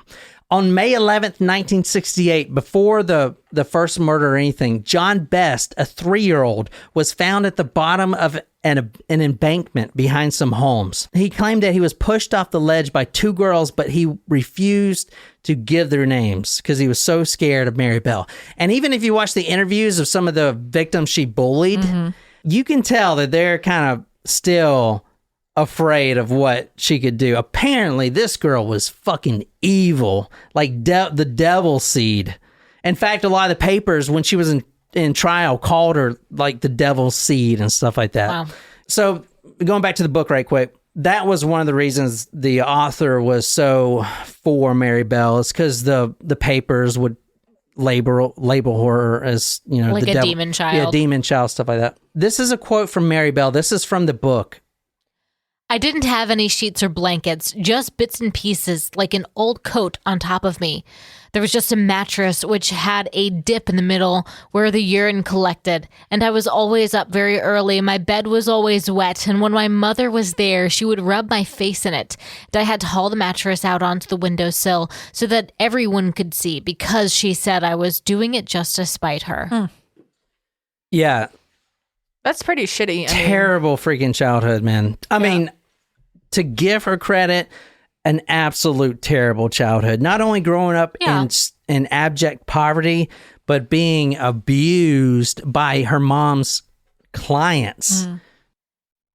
On May 11th, 1968, before the first murder or anything, John Best, a 3-year-old, was found at the bottom of an embankment behind some homes. He claimed that he was pushed off the ledge by 2 girls, but he refused to give their names because he was so scared of Mary Bell. And even if you watch the interviews of some of the victims she bullied, you can tell that they're kind of still afraid of what she could do. Apparently, this girl was fucking evil, like the devil seed. In fact, a lot of the papers, when she was in trial, called her like the devil seed and stuff like that. Wow. So going back to the book right quick, that was one of the reasons the author was so for Mary Bell, is because the papers would label her as, you know, like the a devil, demon child. Yeah, demon child, stuff like that. This is a quote from Mary Bell. This is from the book. "I didn't have any sheets or blankets, just bits and pieces like an old coat on top of me. There was just a mattress which had a dip in the middle where the urine collected, and I was always up very early. My bed was always wet, and when my mother was there, she would rub my face in it. And I had to haul the mattress out onto the windowsill so that everyone could see, because she said I was doing it just to spite her." Yeah. That's pretty shitty. Terrible freaking childhood, man. I mean, to give her credit, an absolute terrible childhood. Not only growing up in abject poverty, but being abused by her mom's clients.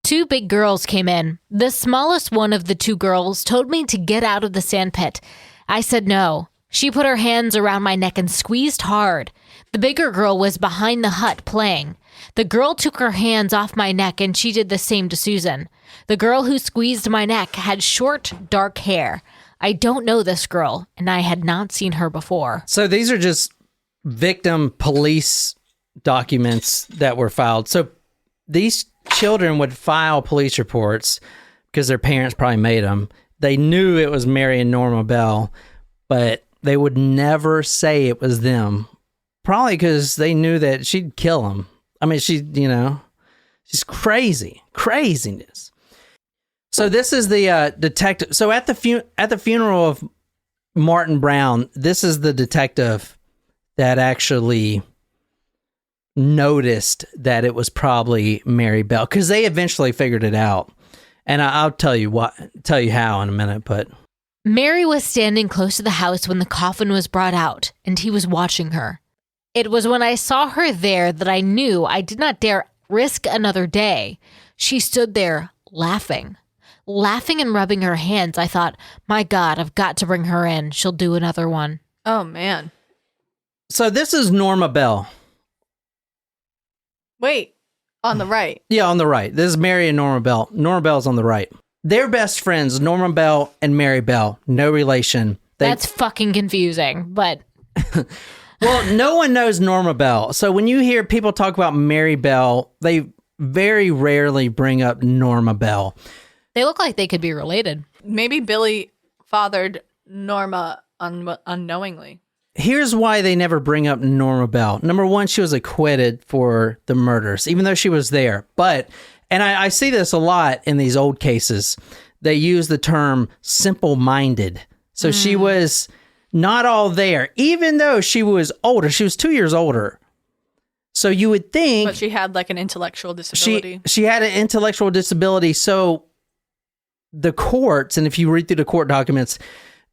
2 big girls came in. The smallest one of the 2 girls told me to get out of the sandpit. I said no. She put her hands around my neck and squeezed hard. The bigger girl was behind the hut playing. The girl took her hands off my neck and she did the same to Susan. The girl who squeezed my neck had short, dark hair. I don't know this girl, and I had not seen her before. So these are just victim police documents that were filed. So these children would file police reports because their parents probably made them. They knew it was Mary and Norma Bell, but they would never say it was them. Probably because they knew that she'd kill them. I mean, she's craziness. So this is the detective. So at the funeral of Martin Brown, this is the detective that actually noticed that it was probably Mary Bell, because they eventually figured it out. And I'll tell you how in a minute. But Mary was standing close to the house when the coffin was brought out, and he was watching her. It was when I saw her there that I knew I did not dare risk another day. She stood there laughing. laughing and rubbing her hands. I thought, my God, I've got to bring her in. She'll do another one. Oh, man. So this is Norma Bell. Wait, on the right. Yeah, on the right. This is Mary and Norma Bell. Norma Bell's on the right. They're best friends, Norma Bell and Mary Bell. No relation. That's fucking confusing, but... Well, no one knows Norma Bell. So when you hear people talk about Mary Bell, they very rarely bring up Norma Bell. They look like they could be related. Maybe Billy fathered Norma unknowingly. Here's why they never bring up Norma Bell. Number one, she was acquitted for the murders, even though she was there. But, and I see this a lot in these old cases, they use the term simple-minded. So she was not all there, even though she was older. She was 2 years older. So you would think... But she had like an intellectual disability. She had an intellectual disability. So the courts, and if you read through the court documents,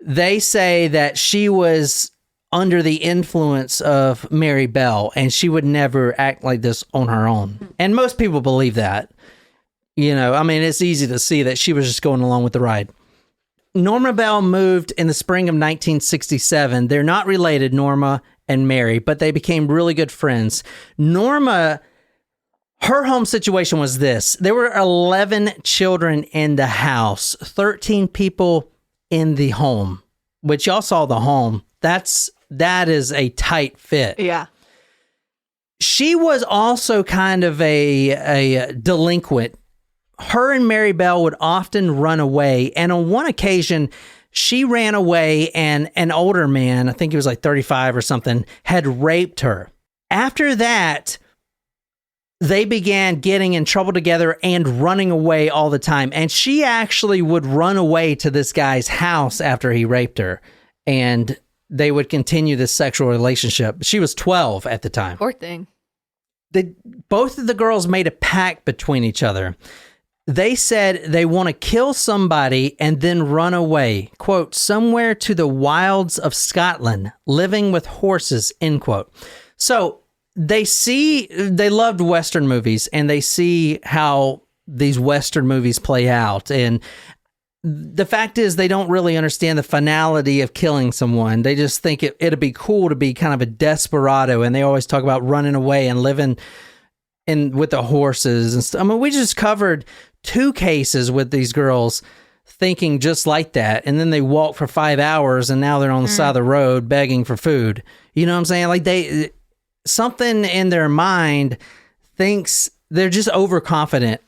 they say that she was under the influence of Mary Bell, and she would never act like this on her own. And most people believe that. You know, I mean, it's easy to see that she was just going along with the ride. Norma Bell moved in the spring of 1967. They're not related, Norma and Mary, but they became really good friends. Norma, her home situation was this. There were 11 children in the house, 13 people in the home, which y'all saw the home. That is a tight fit. Yeah. She was also kind of a delinquent. Her and Mary Bell would often run away. And on one occasion, she ran away and an older man, I think he was like 35 or something, had raped her. After that, they began getting in trouble together and running away all the time. And she actually would run away to this guy's house after he raped her. And they would continue this sexual relationship. She was 12 at the time. Poor thing. Both of the girls made a pact between each other. They said they want to kill somebody and then run away, quote, somewhere to the wilds of Scotland, living with horses, end quote. So they loved Western movies, and they see how these Western movies play out. And the fact is, they don't really understand the finality of killing someone. They just think it'd be cool to be kind of a desperado, and they always talk about running away and living with the horses and stuff. I mean, we just covered 2 cases with these girls thinking just like that, and then they walk for 5 hours, and now they're on the side of the road begging for food. You know what I'm saying? Like something in their mind thinks they're just overconfident,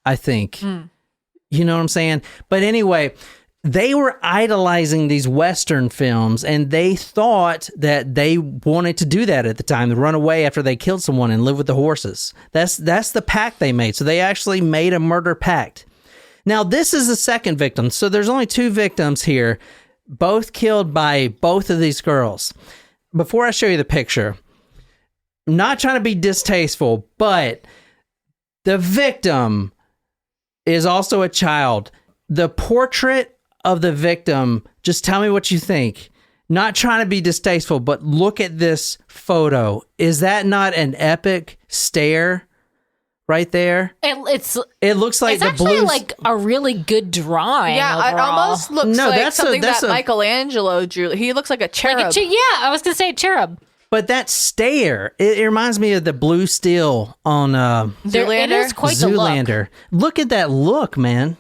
I think. You know what I'm saying? But anyway, they were idolizing these Western films, and they thought that they wanted to do that at the time, to run away after they killed someone and live with the horses. That's the pact they made. So they actually made a murder pact. Now, this is the second victim. So there's only 2 victims here, both killed by both of these girls. Before I show you the picture, I'm not trying to be distasteful, but the victim is also a child. The portrait of the victim, just tell me what you think. Not trying to be distasteful, but look at this photo. Is that not an epic stare right there? It looks like it's the actually blue. like a really good drawing. Yeah, overall. it almost looks No, like that's something that's that Michelangelo drew. He looks like a cherub. yeah, I was gonna say cherub. But that stare, it reminds me of the blue steel on Zoolander. It is quite the look. Zoolander. Look at that look, man.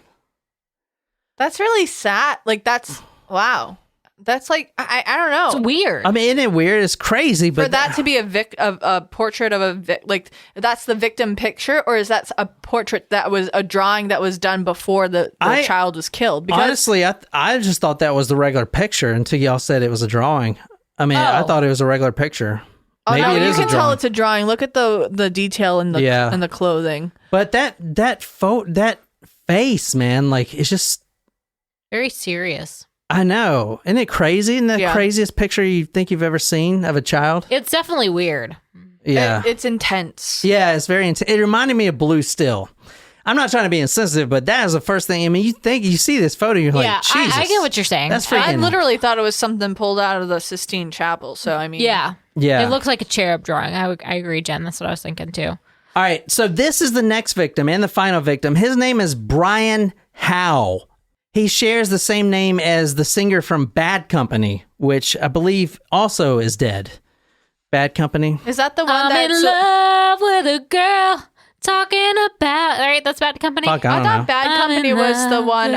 That's really sad. Like, that's, wow. That's like, I don't know. It's weird. I mean, isn't it weird? It's crazy, but For that to be a portrait of like, that's the victim picture, or is that a portrait that was a drawing that was done before the child was killed? Because honestly, I just thought that was the regular picture until y'all said it was a drawing. I mean, I thought it was a regular picture. Maybe no, it you is can a tell drawing. it's a drawing. Look at the detail in the clothing. But that face, man, like, it's just, Very serious. I know. Isn't it crazy? Isn't that the craziest picture you think you've ever seen of a child? It's definitely weird. Yeah. It's intense. Yeah, it's very intense. It reminded me of Blue Still. I'm not trying to be insensitive, but that is the first thing. I mean, you see this photo, you're like, Jesus. I get what you're saying. That's freaking. I literally thought it was something pulled out of the Sistine Chapel. So, I mean. Yeah. Yeah. It looks like a cherub drawing. I agree, Jen. That's what I was thinking too. All right, so this is the next victim and the final victim. His name is Brian Howe. He shares the same name as the singer from Bad Company, which I believe also is dead. Bad Company. Is that the one I'm in love with a girl talking about... All right, that's Bad Company. Fuck, I I don't thought know. Bad Company was the one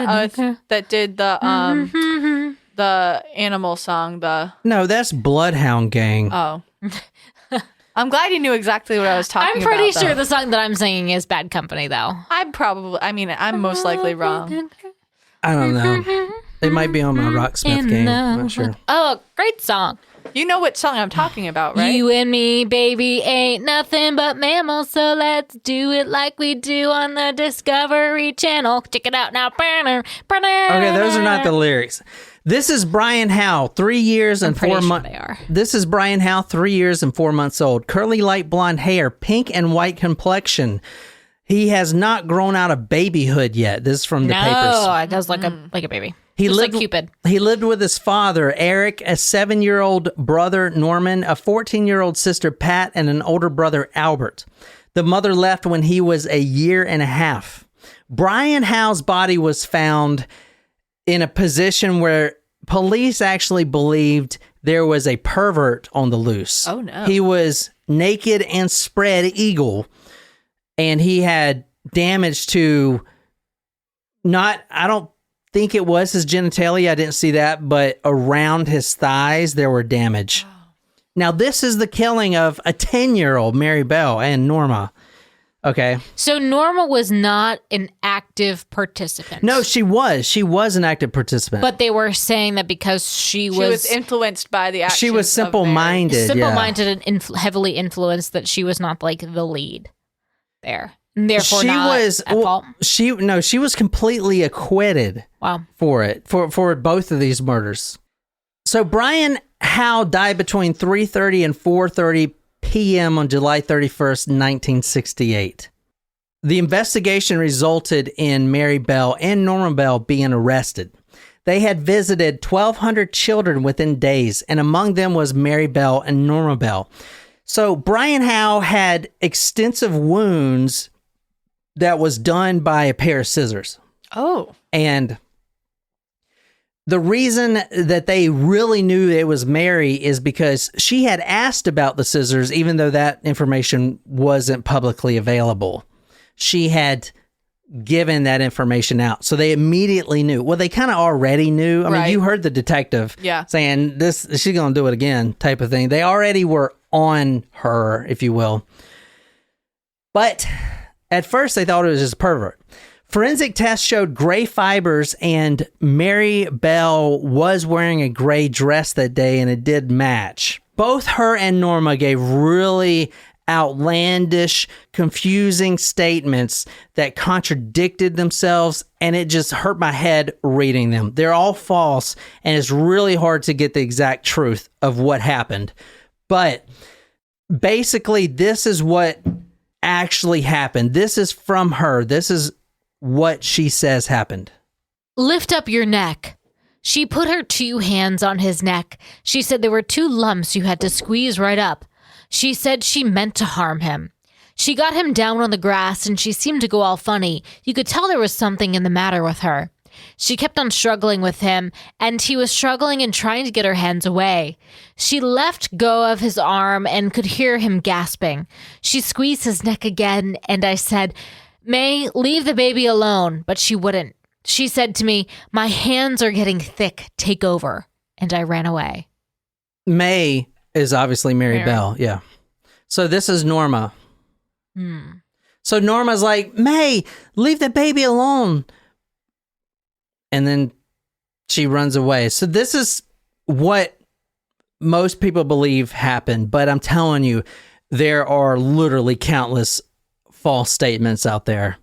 that did the animal song. No, that's Bloodhound Gang. Oh. I'm glad you knew exactly what I was talking about. I'm pretty sure though. the song that I'm singing is Bad Company, though. I'm most likely wrong. I don't know. They might be on my Rocksmith game. I'm not sure. Oh, great song. You know what song I'm talking about, right? You and me, baby, ain't nothing but mammals, so let's do it like we do on the Discovery Channel. Check it out now. Okay, those are not the lyrics. This is Brian Howe, 3 years and 4 months. They are. This is Brian Howe, 3 years and 4 months old. Curly light blonde hair, pink and white complexion. He has not grown out of babyhood yet. This is from the papers. No, it does look like a baby. He Just lived like Cupid. He lived with his father, Eric, a 7-year-old brother, Norman, a 14-year-old sister, Pat, and an older brother, Albert. The mother left when he was a year and a half. Brian Howe's body was found in a position where police actually believed there was a pervert on the loose. Oh, no. He was naked and spread eagle, and he had damage to I don't think it was his genitalia. I didn't see that, but around his thighs, there were damage. Wow. Now, this is the killing of a 10-year-old Mary Bell and Norma. Okay. So Norma was not an active participant. No, she was. She was an active participant. But they were saying that because she was influenced by the actions. She was simple-minded. Simple-minded and heavily influenced, that she was not like the lead there. Therefore, she not was at fault. She was completely acquitted. Wow. For both of these murders. So Brian Howe died between 3:30 and 4:30 p.m. on July 31st, 1968. The investigation resulted in Mary Bell and Norma Bell being arrested. They had visited 1,200 children within days, and among them was Mary Bell and Norma Bell. So Brian Howe had extensive wounds that was done by a pair of scissors. Oh. And the reason that they really knew it was Mary is because she had asked about the scissors, even though that information wasn't publicly available. She had given that information out. So they immediately knew. Well, they kind of already knew. I mean, you heard the detective saying, she's going to do it again type of thing. They already were on her, if you will. But at first, they thought it was just a pervert. Forensic tests showed gray fibers, and Mary Bell was wearing a gray dress that day, and it did match. Both her and Norma gave really outlandish, confusing statements that contradicted themselves, and it just hurt my head reading them. They're all false, and it's really hard to get the exact truth of what happened. But basically, this is what actually happened. This is from her. This is what she says happened. Lift up your neck. She put her 2 hands on his neck. She said there were 2 lumps you had to squeeze right up. She said she meant to harm him. She got him down on the grass, and she seemed to go all funny. You could tell there was something in the matter with her. She kept on struggling with him, and he was struggling and trying to get her hands away. She left go of his arm and could hear him gasping. She squeezed his neck again, and I said, "May, leave the baby alone," but she wouldn't. She said to me, "My hands are getting thick, take over," and I ran away. May is obviously Mary Bell, yeah. So this is Norma. So Norma's like, "May, leave the baby alone." And then she runs away. So this is what most people believe happened, but I'm telling you, there are literally countless false statements out there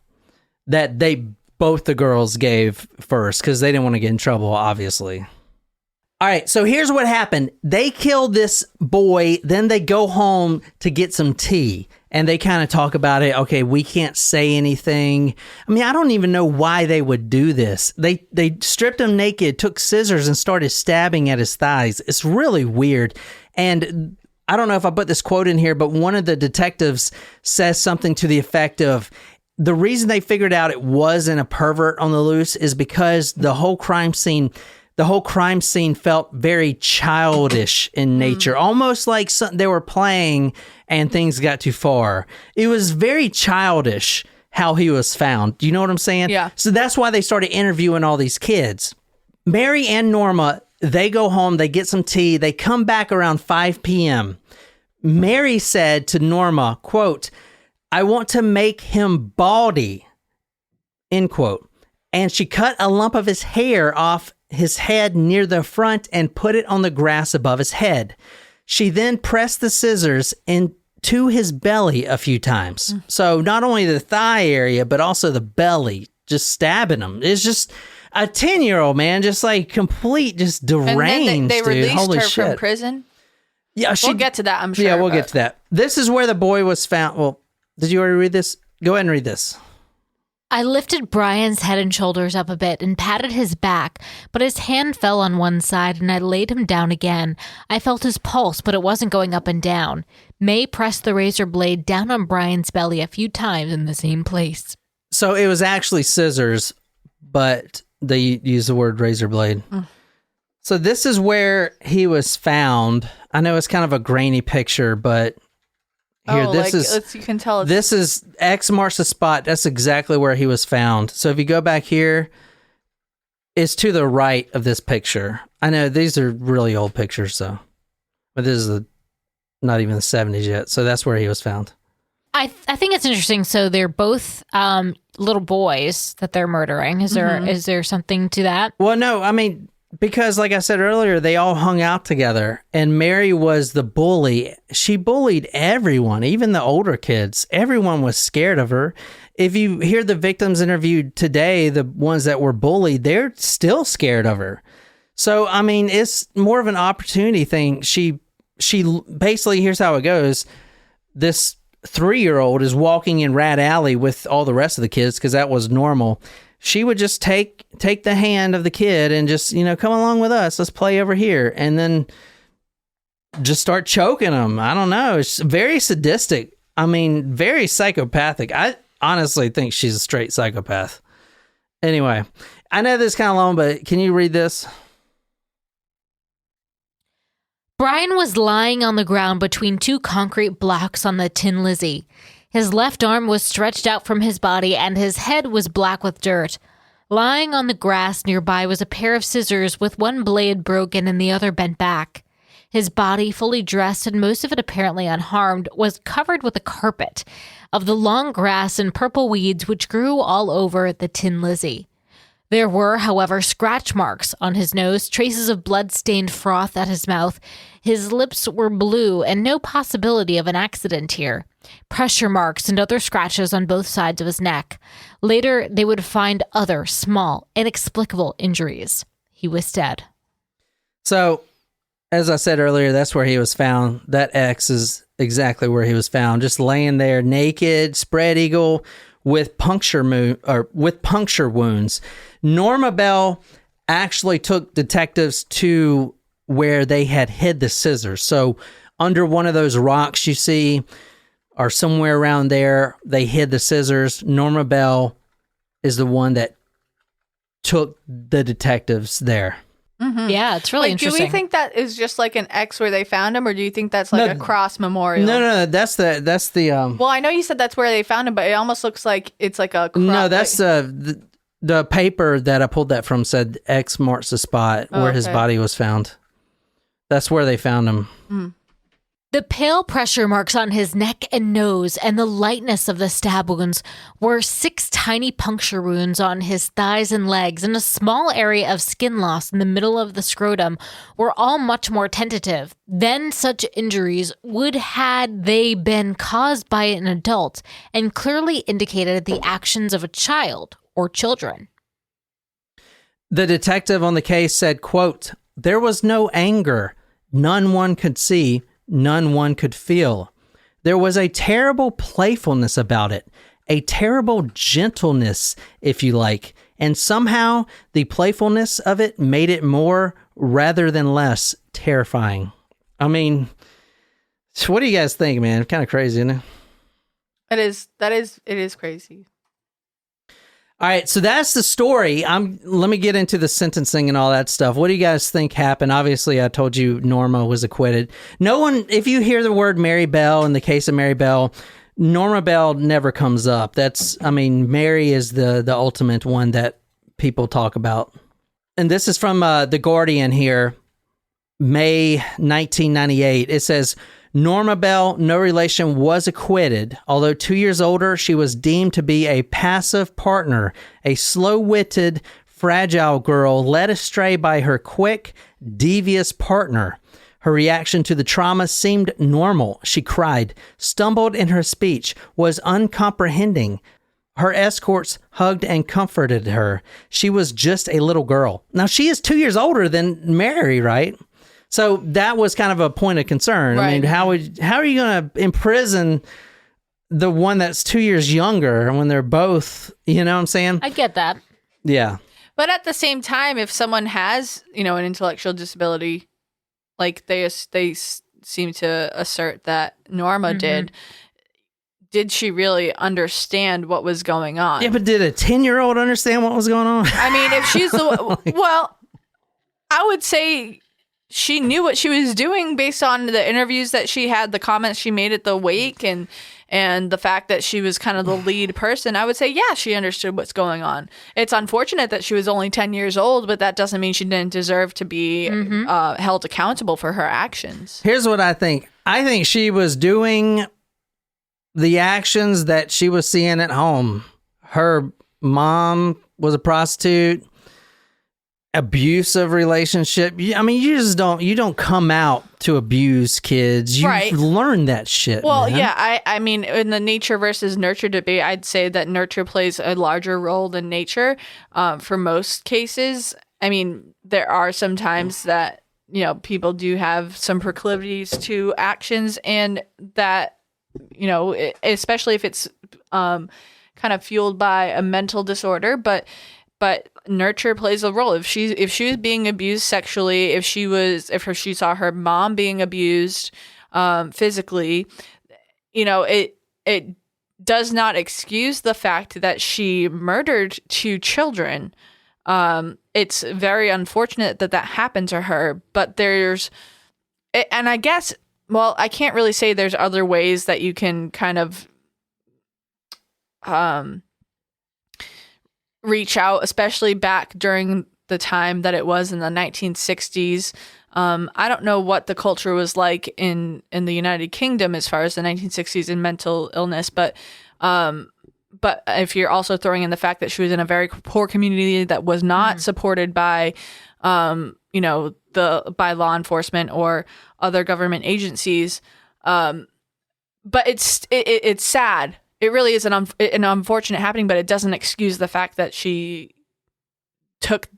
that both the girls gave first because they didn't want to get in trouble, obviously. All right, so here's what happened. They killed this boy, then they go home to get some tea, and they kind of talk about it. Okay, we can't say anything. I mean, I don't even know why they would do this. They stripped him naked, took scissors, and started stabbing at his thighs. It's really weird. And I don't know if I put this quote in here, but one of the detectives says something to the effect of, the reason they figured out it wasn't a pervert on the loose is because the whole crime scene felt very childish in nature, almost like they were playing and things got too far. It was very childish how he was found. Do you know what I'm saying? Yeah. So that's why they started interviewing all these kids. Mary and Norma, they go home, they get some tea, they come back around 5 p.m. Mary said to Norma, quote, "I want to make him baldy," end quote. And she cut a lump of his hair off his head near the front and put it on the grass above his head. She then pressed the scissors into his belly a few times. So not only the thigh area, but also the belly, just stabbing him. It's just a 10-year-old, man, just like complete, just deranged, and then they dude. released Holy her shit. from prison. Yeah, We'll get to that, I'm sure. Yeah, we'll get to that. This is where the boy was found. Well, did you already read this? Go ahead and read this. I lifted Brian's head and shoulders up a bit and patted his back, but his hand fell on one side and I laid him down again. I felt his pulse, but it wasn't going up and down. May pressed the razor blade down on Brian's belly a few times in the same place. So it was actually scissors, but they use the word razor blade. So this is where he was found. I know it's kind of a grainy picture, but here, you can tell. This is X marks the spot. That's exactly where he was found. So if you go back here, it's to the right of this picture. I know these are really old pictures, though, but this is not even the 70s yet. So that's where he was found. I think it's interesting. So they're both little boys that they're murdering. Is there something to that? Well, no, I mean, because like I said earlier, they all hung out together and Mary was the bully. She bullied everyone, even the older kids. Everyone was scared of her. If you hear the victims interviewed today, the ones that were bullied, they're still scared of her. So, I mean, it's more of an opportunity thing. She basically, here's how it goes. This 3-year-old is walking in Rat Alley with all the rest of the kids because that was normal. She would just take the hand of the kid and just, come along with us. Let's play over here. And then just start choking them. I don't know. It's very sadistic. I mean, very psychopathic. I honestly think she's a straight psychopath. Anyway, I know this is kind of long, but can you read this? Brian was lying on the ground between two concrete blocks on the Tin Lizzie. His left arm was stretched out from his body and his head was black with dirt. Lying on the grass nearby was a pair of scissors with one blade broken and the other bent back. His body, fully dressed and most of it apparently unharmed, was covered with a carpet of the long grass and purple weeds which grew all over the Tin Lizzie. There were, however, scratch marks on his nose, traces of blood-stained froth at his mouth. His lips were blue and no possibility of an accident here. Pressure marks and other scratches on both sides of his neck. Later, they would find other small, inexplicable injuries. He was dead. So, as I said earlier, that's where he was found. That X is exactly where he was found, just laying there naked, spread eagle, with puncture wounds. Norma Bell actually took detectives to where they had hid the scissors. So under one of those rocks you see, or somewhere around there, they hid the scissors. Norma Bell is the one that took the detectives there. Mm-hmm. Yeah, it's really interesting. Do we think that is just like an X where they found him, or do you think that's like a cross memorial? No, that's the. Well, I know you said that's where they found him, but it almost looks like it's like a. No, that's the paper that I pulled that from said X marks the spot where his body was found. That's where they found him. Mm. The pale pressure marks on his neck and nose and the lightness of the stab wounds were 6 tiny puncture wounds on his thighs and legs and a small area of skin loss in the middle of the scrotum were all much more tentative than such injuries would had they been caused by an adult and clearly indicated the actions of a child or children. The detective on the case said, quote, "There was no anger, none one could see, none one could feel. There was a terrible playfulness about it, a terrible gentleness, if you like, and somehow the playfulness of it made it more rather than less terrifying." I mean, So what do you guys think, man? Kind of crazy, isn't it? It is crazy. All right, so that's the story. Let me get into the sentencing and all that stuff. What do you guys think happened? Obviously, I told you Norma was acquitted. No one, if you hear the word Mary Bell in the case of Mary Bell, Norma Bell never comes up. Mary is the ultimate one that people talk about. And this is from The Guardian here, May 1998. It says, Norma Bell, no relation, was acquitted. Although 2 years older, she was deemed to be a passive partner, a slow-witted, fragile girl led astray by her quick, devious partner. Her reaction to the trauma seemed normal. She cried, stumbled in her speech, was uncomprehending. Her escorts hugged and comforted her. She was just a little girl. Now, she is 2 years older than Mary, right? So that was kind of a point of concern. Right. I mean, how are you going to imprison the one that's 2 years younger when they're both, you know what I'm saying? I get that. Yeah. But at the same time, if someone has, an intellectual disability, like they seem to assert that Norma did she really understand what was going on? Yeah, but did a 10-year-old understand what was going on? I mean, if she's well, I would say she knew what she was doing based on the interviews that she had, the comments she made at the wake, and the fact that she was kind of the lead person. I would say, yeah, she understood what's going on. It's unfortunate that she was only 10 years old, but that doesn't mean she didn't deserve to be held accountable for her actions. Here's what I think. I think she was doing the actions that she was seeing at home. Her mom was a prostitute. Abusive relationship. I mean, you don't come out to abuse kids. You learn that shit. Well, man. Yeah, I mean, in the nature versus nurture debate, I'd say that nurture plays a larger role than nature for most cases. I mean, there are some times that, people do have some proclivities to actions, and that, especially if it's kind of fueled by a mental disorder, but nurture plays a role. If she was being abused sexually, if she saw her mom being abused physically, it does not excuse the fact that she murdered 2 children. It's very unfortunate that happened to her, but and I guess, well, I can't really say there's other ways that you can kind of reach out, especially back during the time that it was in the 1960s. I don't know what the culture was like in the United Kingdom as far as the 1960s in mental illness, but if you're also throwing in the fact that she was in a very poor community that was not supported by, by law enforcement or other government agencies, but it's sad. It really is an unfortunate happening, but it doesn't excuse the fact that she took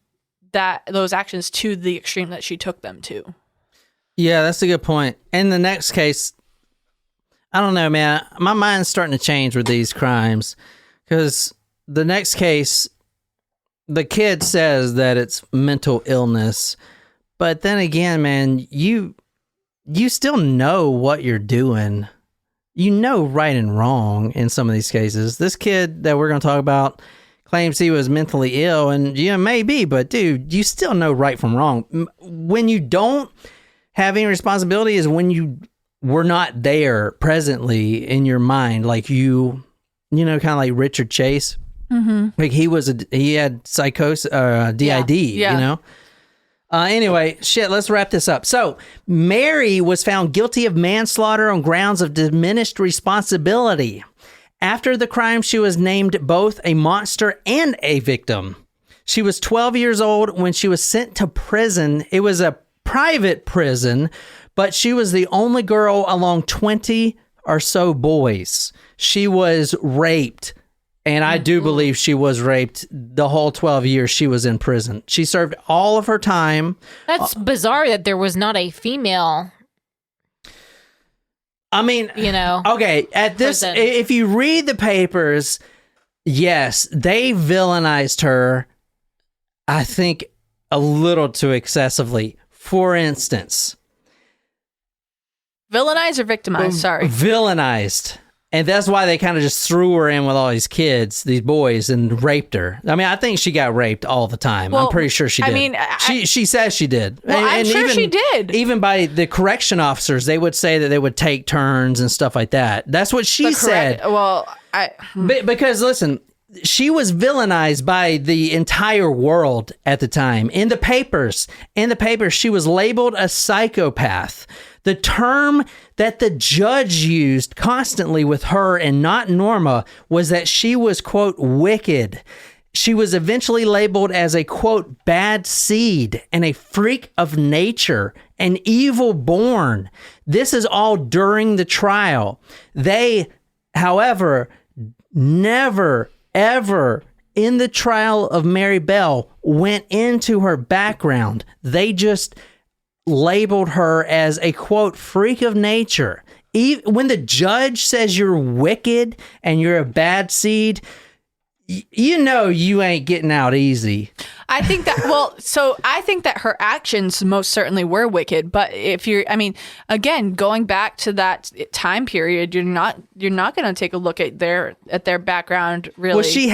those actions to the extreme that she took them to. Yeah, that's a good point. In the next case, I don't know, man. My mind's starting to change with these crimes, because the next case, the kid says that it's mental illness, but then again, man, you still know what you're doing. You know right and wrong in some of these cases. This kid that we're going to talk about claims he was mentally ill, and maybe, but dude, you still know right from wrong. When you don't have any responsibility is when you were not there presently in your mind, like kind of like Richard Chase. Like he had psychosis, DID, Anyway, let's wrap this up. So, Mary was found guilty of manslaughter on grounds of diminished responsibility. After the crime, she was named both a monster and a victim. She was 12 years old when she was sent to prison. It was a private prison, but she was the only girl among 20 or so boys. She was raped. And I do believe she was raped the whole 12 years she was in prison. She served all of her time. That's bizarre that there was not a female. I mean, okay, at this, prison. If you read the papers, yes, they villainized her, I think, a little too excessively. For instance, Villainized or victimized? Sorry. Villainized. And that's why they kind of just threw her in with all these kids, these boys, and raped her. I mean, I think she got raped all the time. Well, I'm pretty sure she did. I mean, she says she did. Well, I'm sure she did. Even by the correction officers, they would say that they would take turns and stuff like that. That's what she said. Well, because listen, she was villainized by the entire world at the time. In the papers, she was labeled a psychopath. The term that the judge used constantly with her and not Norma was that she was, quote, wicked. She was eventually labeled as a, quote, bad seed and a freak of nature, an evil born. This is all during the trial. They, however, never, ever in the trial of Mary Bell went into her background. They just labeled her as a, quote, freak of nature. When the judge says you're wicked and you're a bad seed, you know you ain't getting out easy. I think that her actions most certainly were wicked. But again, going back to that time period, you're not going to take a look at their background really. Well, she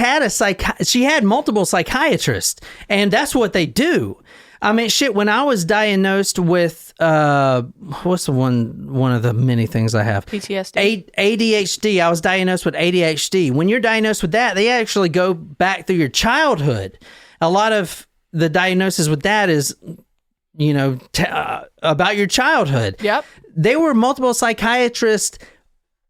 had multiple psychiatrists, and that's what they do. I mean, shit, when I was diagnosed with, what's the one of the many things I have? PTSD. ADHD. I was diagnosed with ADHD. When you're diagnosed with that, they actually go back through your childhood. A lot of the diagnosis with that is, about your childhood. Yep. There were multiple psychiatrists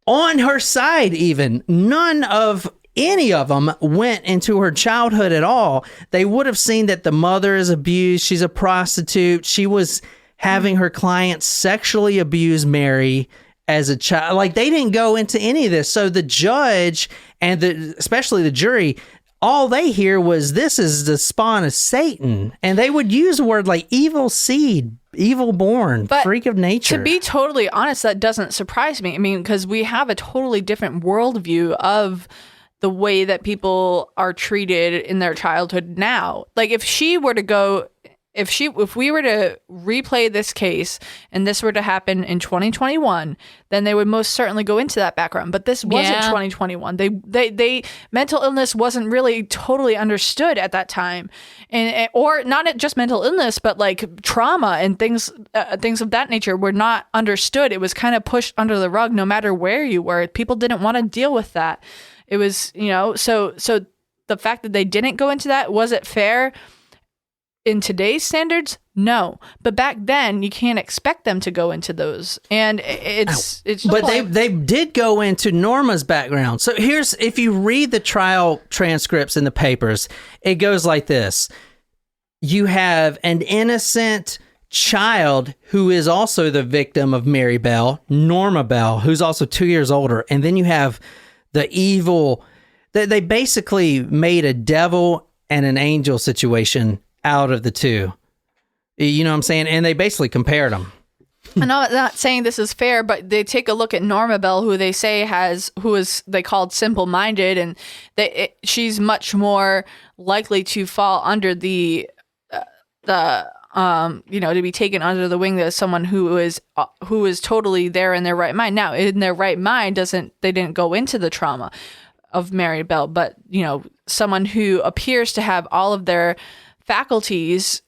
on her side even. None of any of them went into her childhood at all. They would have seen that the mother is abused. She's a prostitute. She was having her clients sexually abuse Mary as a child. Like, they didn't go into any of this. So the judge and especially the jury, all they hear was, this is the spawn of Satan. And they would use a word like evil seed, evil born, but freak of nature. To be totally honest, that doesn't surprise me. I mean, because we have a totally different worldview of the way that people are treated in their childhood now. Like, if we were to replay this case and this were to happen in 2021, then they would most certainly go into that background. But this wasn't 2021. They mental illness wasn't really totally understood at that time, or not just mental illness, but like trauma and things of that nature were not understood. It was kind of pushed under the rug, no matter where you were. People didn't want to deal with that. It was, so the fact that they didn't go into that, was it fair in today's standards? No. But back then, you can't expect them to go into those. And it's but they did go into Norma's background. So if you read the trial transcripts in the papers, it goes like this. You have an innocent child who is also the victim of Mary Bell, Norma Bell, who's also 2 years older. And then you have the evil, they basically made a devil and an angel situation out of the two. You know what I'm saying? And they basically compared them. I'm not saying this is fair, but they take a look at Norma Bell, who they say they called simple-minded, and she's much more likely to fall under to be taken under the wing as someone who is totally there in their right mind. Now, in their right mind, they didn't go into the trauma of Mary Bell, but someone who appears to have all of their faculties,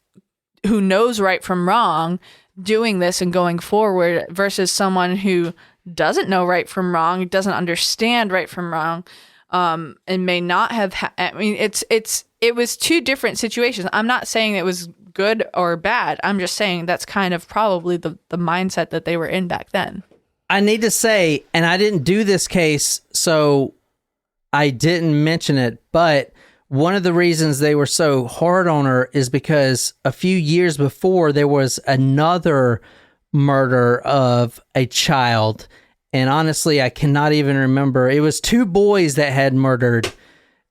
who knows right from wrong, doing this and going forward, versus someone who doesn't know right from wrong, doesn't understand right from wrong, and may not have. It was two different situations. I'm not saying it was good or bad. I'm just saying that's kind of probably the mindset that they were in back then. I need to say, and I didn't do this case, so I didn't mention it, but one of the reasons they were so hard on her is because a few years before there was another murder of a child. And honestly, I cannot even remember. It was two boys that had murdered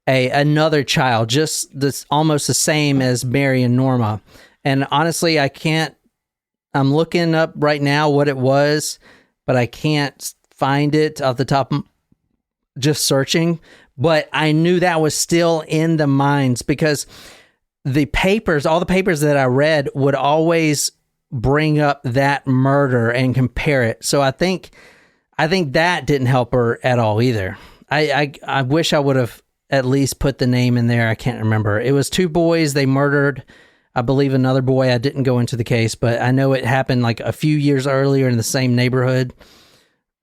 another child, just this almost the same as Mary and Norma. And honestly, I'm looking up right now what it was, but I can't find it off the top, just searching. But I knew that was still in the minds, because all the papers that I read would always bring up that murder and compare it. So I think that didn't help her at all either. I wish I would have at least put the name in there. I can't remember. It was 2 boys. They murdered, I believe, another boy. I didn't go into the case, but I know it happened like a few years earlier in the same neighborhood.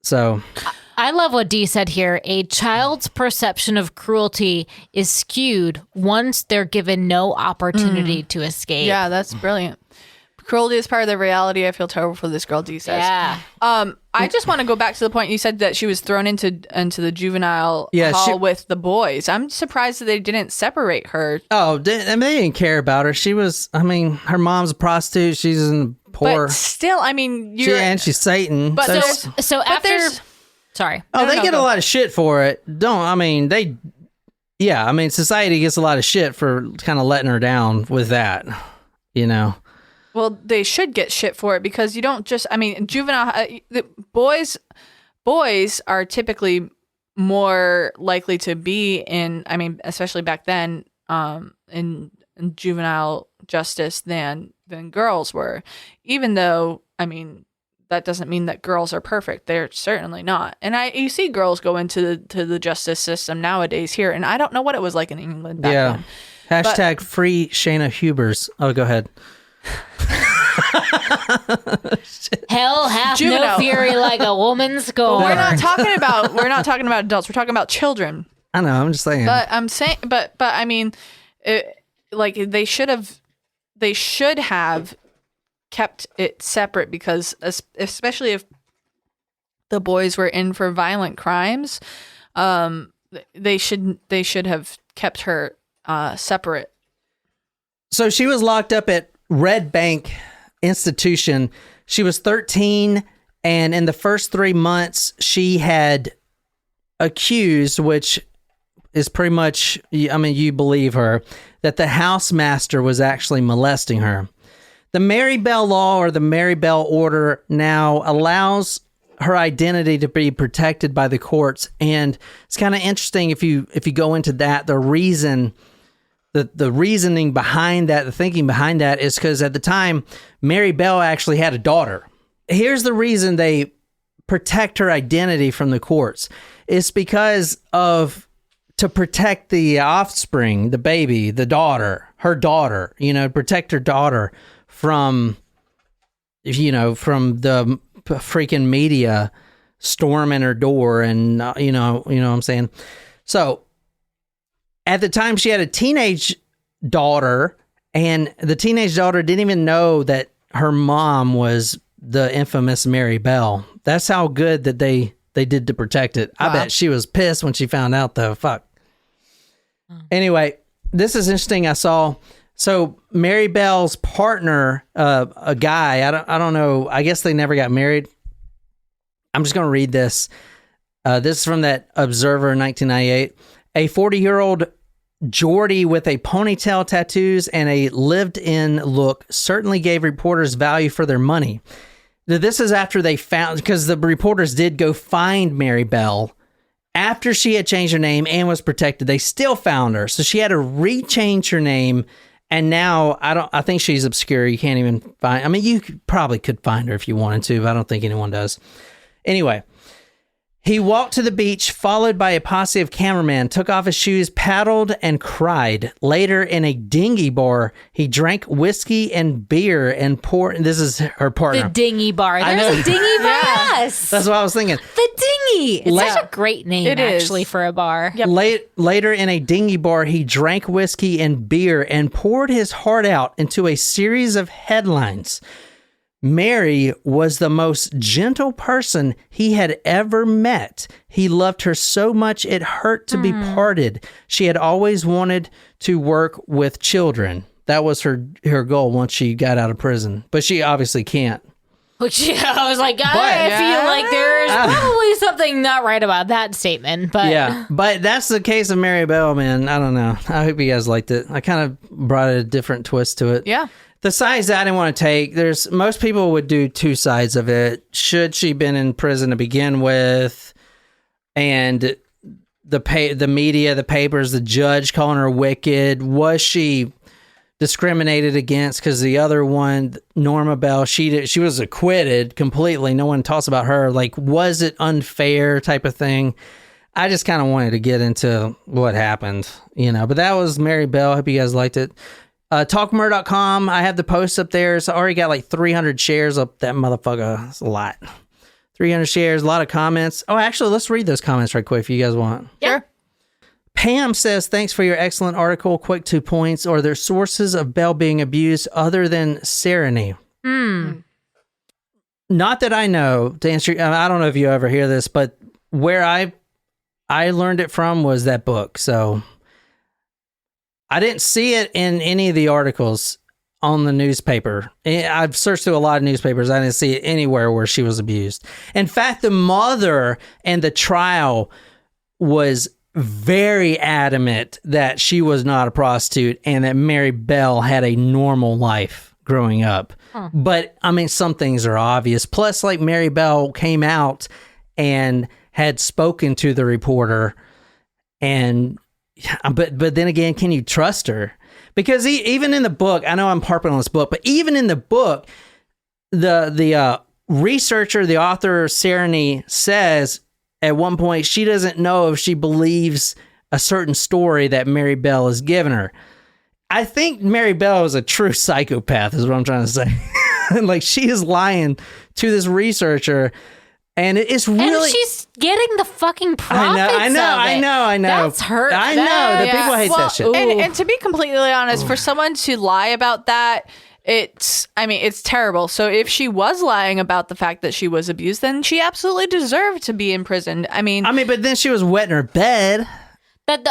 So I love what Dee said here. A child's perception of cruelty is skewed once they're given no opportunity to escape. Yeah, that's brilliant. Cruelty is part of the reality. I feel terrible for this girl, Dee says. Yeah. I just want to go back to the point you said that she was thrown into the juvenile hall with the boys. I'm surprised that they didn't separate her. Oh, they didn't care about her. She was, I mean, her mom's a prostitute. She's in poor. But still, I mean, and she's Satan. But so after... Sorry. Oh, they get a lot of shit for it. Society gets a lot of shit for kind of letting her down with that, you know. Well, they should get shit for it because you don't just, I mean, juvenile, boys are typically more likely to be in, I mean, especially back then, in juvenile justice than girls were. Even though, I mean, that doesn't mean that girls are perfect. They're certainly not. And you see girls go into the justice system nowadays here, and I don't know what it was like in England back then. Hashtag free Shayna Hubers. Oh, go ahead. Hell hath no fury like a woman's scorn. We're not talking about adults. We're talking about children. I know. I'm just saying. But I'm saying, but I mean, they should have kept it separate because, especially if the boys were in for violent crimes, they should have kept her separate. So she was locked up at Red Bank Institution. She was 13, and in the first 3 months, she had accused, which is pretty much, I mean, you believe her, that the housemaster was actually molesting her. The Mary Bell Law, or the Mary Bell Order, now allows her identity to be protected by the courts, and it's kind of interesting if you go into that. The reasoning behind that, the thinking behind that, is because at the time, Mary Bell actually had a daughter. Here's the reason they protect her identity from the courts. It's because to protect the offspring, the baby, the daughter, her daughter, protect her daughter from the freaking media storming her door, and you know what I'm saying. So at the time, she had a teenage daughter, and the teenage daughter didn't even know that her mom was the infamous Mary Bell. That's how good that they did to protect it. Wow. I bet she was pissed when she found out, though. Fuck. Anyway, this is interesting. I saw. So Mary Bell's partner, a guy, I don't know, I guess they never got married. I'm just going to read this. This is from that Observer in 1998. A 40-year-old Geordie with a ponytail, tattoos, and a lived-in look certainly gave reporters value for their money. This is after they found, because the reporters did go find Mary Bell after she had changed her name and was protected. They still found her, so she had to rechange her name. And now I think she's obscure. You can't even find. I mean, you probably could find her if you wanted to, but I don't think anyone does. Anyway, he walked to the beach, followed by a posse of cameramen, took off his shoes, paddled, and cried. Later, in a dinghy bar, he drank whiskey and beer and poured. This is her partner. The dinghy bar. There's a dinghy bar. Yes. That's what I was thinking. The dinghy. It's such a great name, actually, for a bar. Yep. Later, in a dinghy bar, he drank whiskey and beer and poured his heart out into a series of headlines. Mary was the most gentle person he had ever met. He loved her so much it hurt to be parted. She had always wanted to work with children. That was her goal once she got out of prison. But she obviously can't. Which I was like, I feel like there's probably something not right about that statement. But yeah, but that's the case of Mary Bell, man. I don't know. I hope you guys liked it. I kind of brought a different twist to it. Yeah. The sides that I didn't want to take, most people would do two sides of it. Should she been in prison to begin with? And the media, the papers, the judge calling her wicked. Was she discriminated against because the other one, Norma Bell, she was acquitted completely. No one talks about her. Like, was it unfair type of thing? I just kind of wanted to get into what happened, but that was Mary Bell. Hope you guys liked it. Talkmurder.com. I have the post up there. It's already got like 300 shares up that motherfucker. It's a lot. 300 shares, a lot of comments. Oh, actually, let's read those comments right quick if you guys want. Sure. Pam says, thanks for your excellent article. Quick 2 points. Are there sources of Belle being abused other than Serenity? Not that I know. To answer, I don't know if you ever hear this, but where I learned it from was that book. So I didn't see it in any of the articles on the newspaper. I've searched through a lot of newspapers. I didn't see it anywhere where she was abused. In fact, the mother and the trial was very adamant that she was not a prostitute and that Mary Bell had a normal life growing up. But I mean, some things are obvious. Plus, like, Mary Bell came out and had spoken to the reporter, and but then again, can you trust her? Because even in the book, I know I'm harping on this book, but even in the book, the researcher, the author, Serenity, says at one point she doesn't know if she believes a certain story that Mary Bell has given her. I think Mary Bell is a true psychopath, is what I'm trying to say. Like, she is lying to this researcher, and it's really... And she's getting the fucking profits I know. That's hurt. I know. The people hate that shit. And to be completely honest, for someone to lie about that, it's terrible. So if she was lying about the fact that she was abused, then she absolutely deserved to be imprisoned. I mean, but then she was wet in her bed. But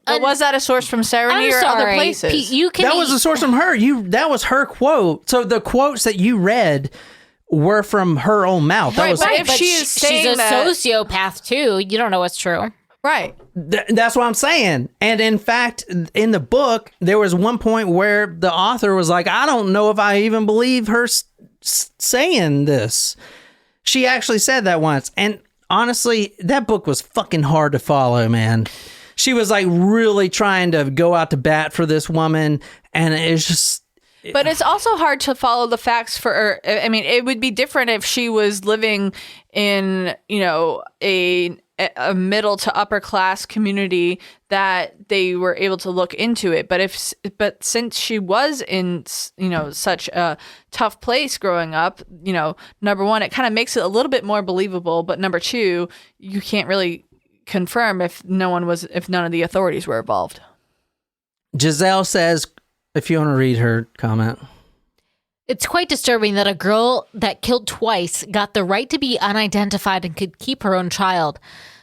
was that a source from Serenity or other places? That was a source from her. That was her quote. So the quotes that you read were from her own mouth. That was, but if she is saying she's a that, sociopath too, you don't know what's true. Right. That's what I'm saying. And in fact, in the book, there was one point where the author was like, I don't know if I even believe her saying this. She actually said that once. And honestly, that book was fucking hard to follow, man. She was like really trying to go out to bat for this woman. And it's just... But it's also hard to follow the facts for her. I mean, it would be different if she was living in, a middle to upper class community that they were able to look into it. But since she was in, such a tough place growing up, number one, it kind of makes it a little bit more believable. But number two, you can't really confirm if none of the authorities were involved. Giselle says, if you want to read her comment. It's quite disturbing that a girl that killed twice got the right to be unidentified and could keep her own child.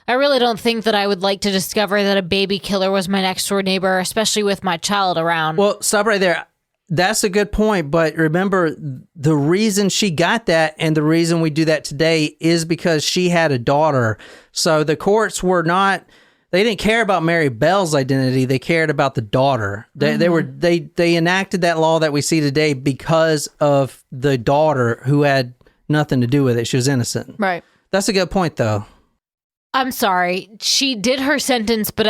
I really don't think that I would like to discover that a baby killer was my next door neighbor, especially with my child around. Well, stop right there. That's a good point. But remember, the reason she got that and the reason we do that today is because she had a daughter. So the courts were not... They didn't care about Mary Bell's identity. They cared about the daughter. They enacted that law that we see today because of the daughter who had nothing to do with it. She was innocent. Right. That's a good point, though. I'm sorry. She did her sentence, but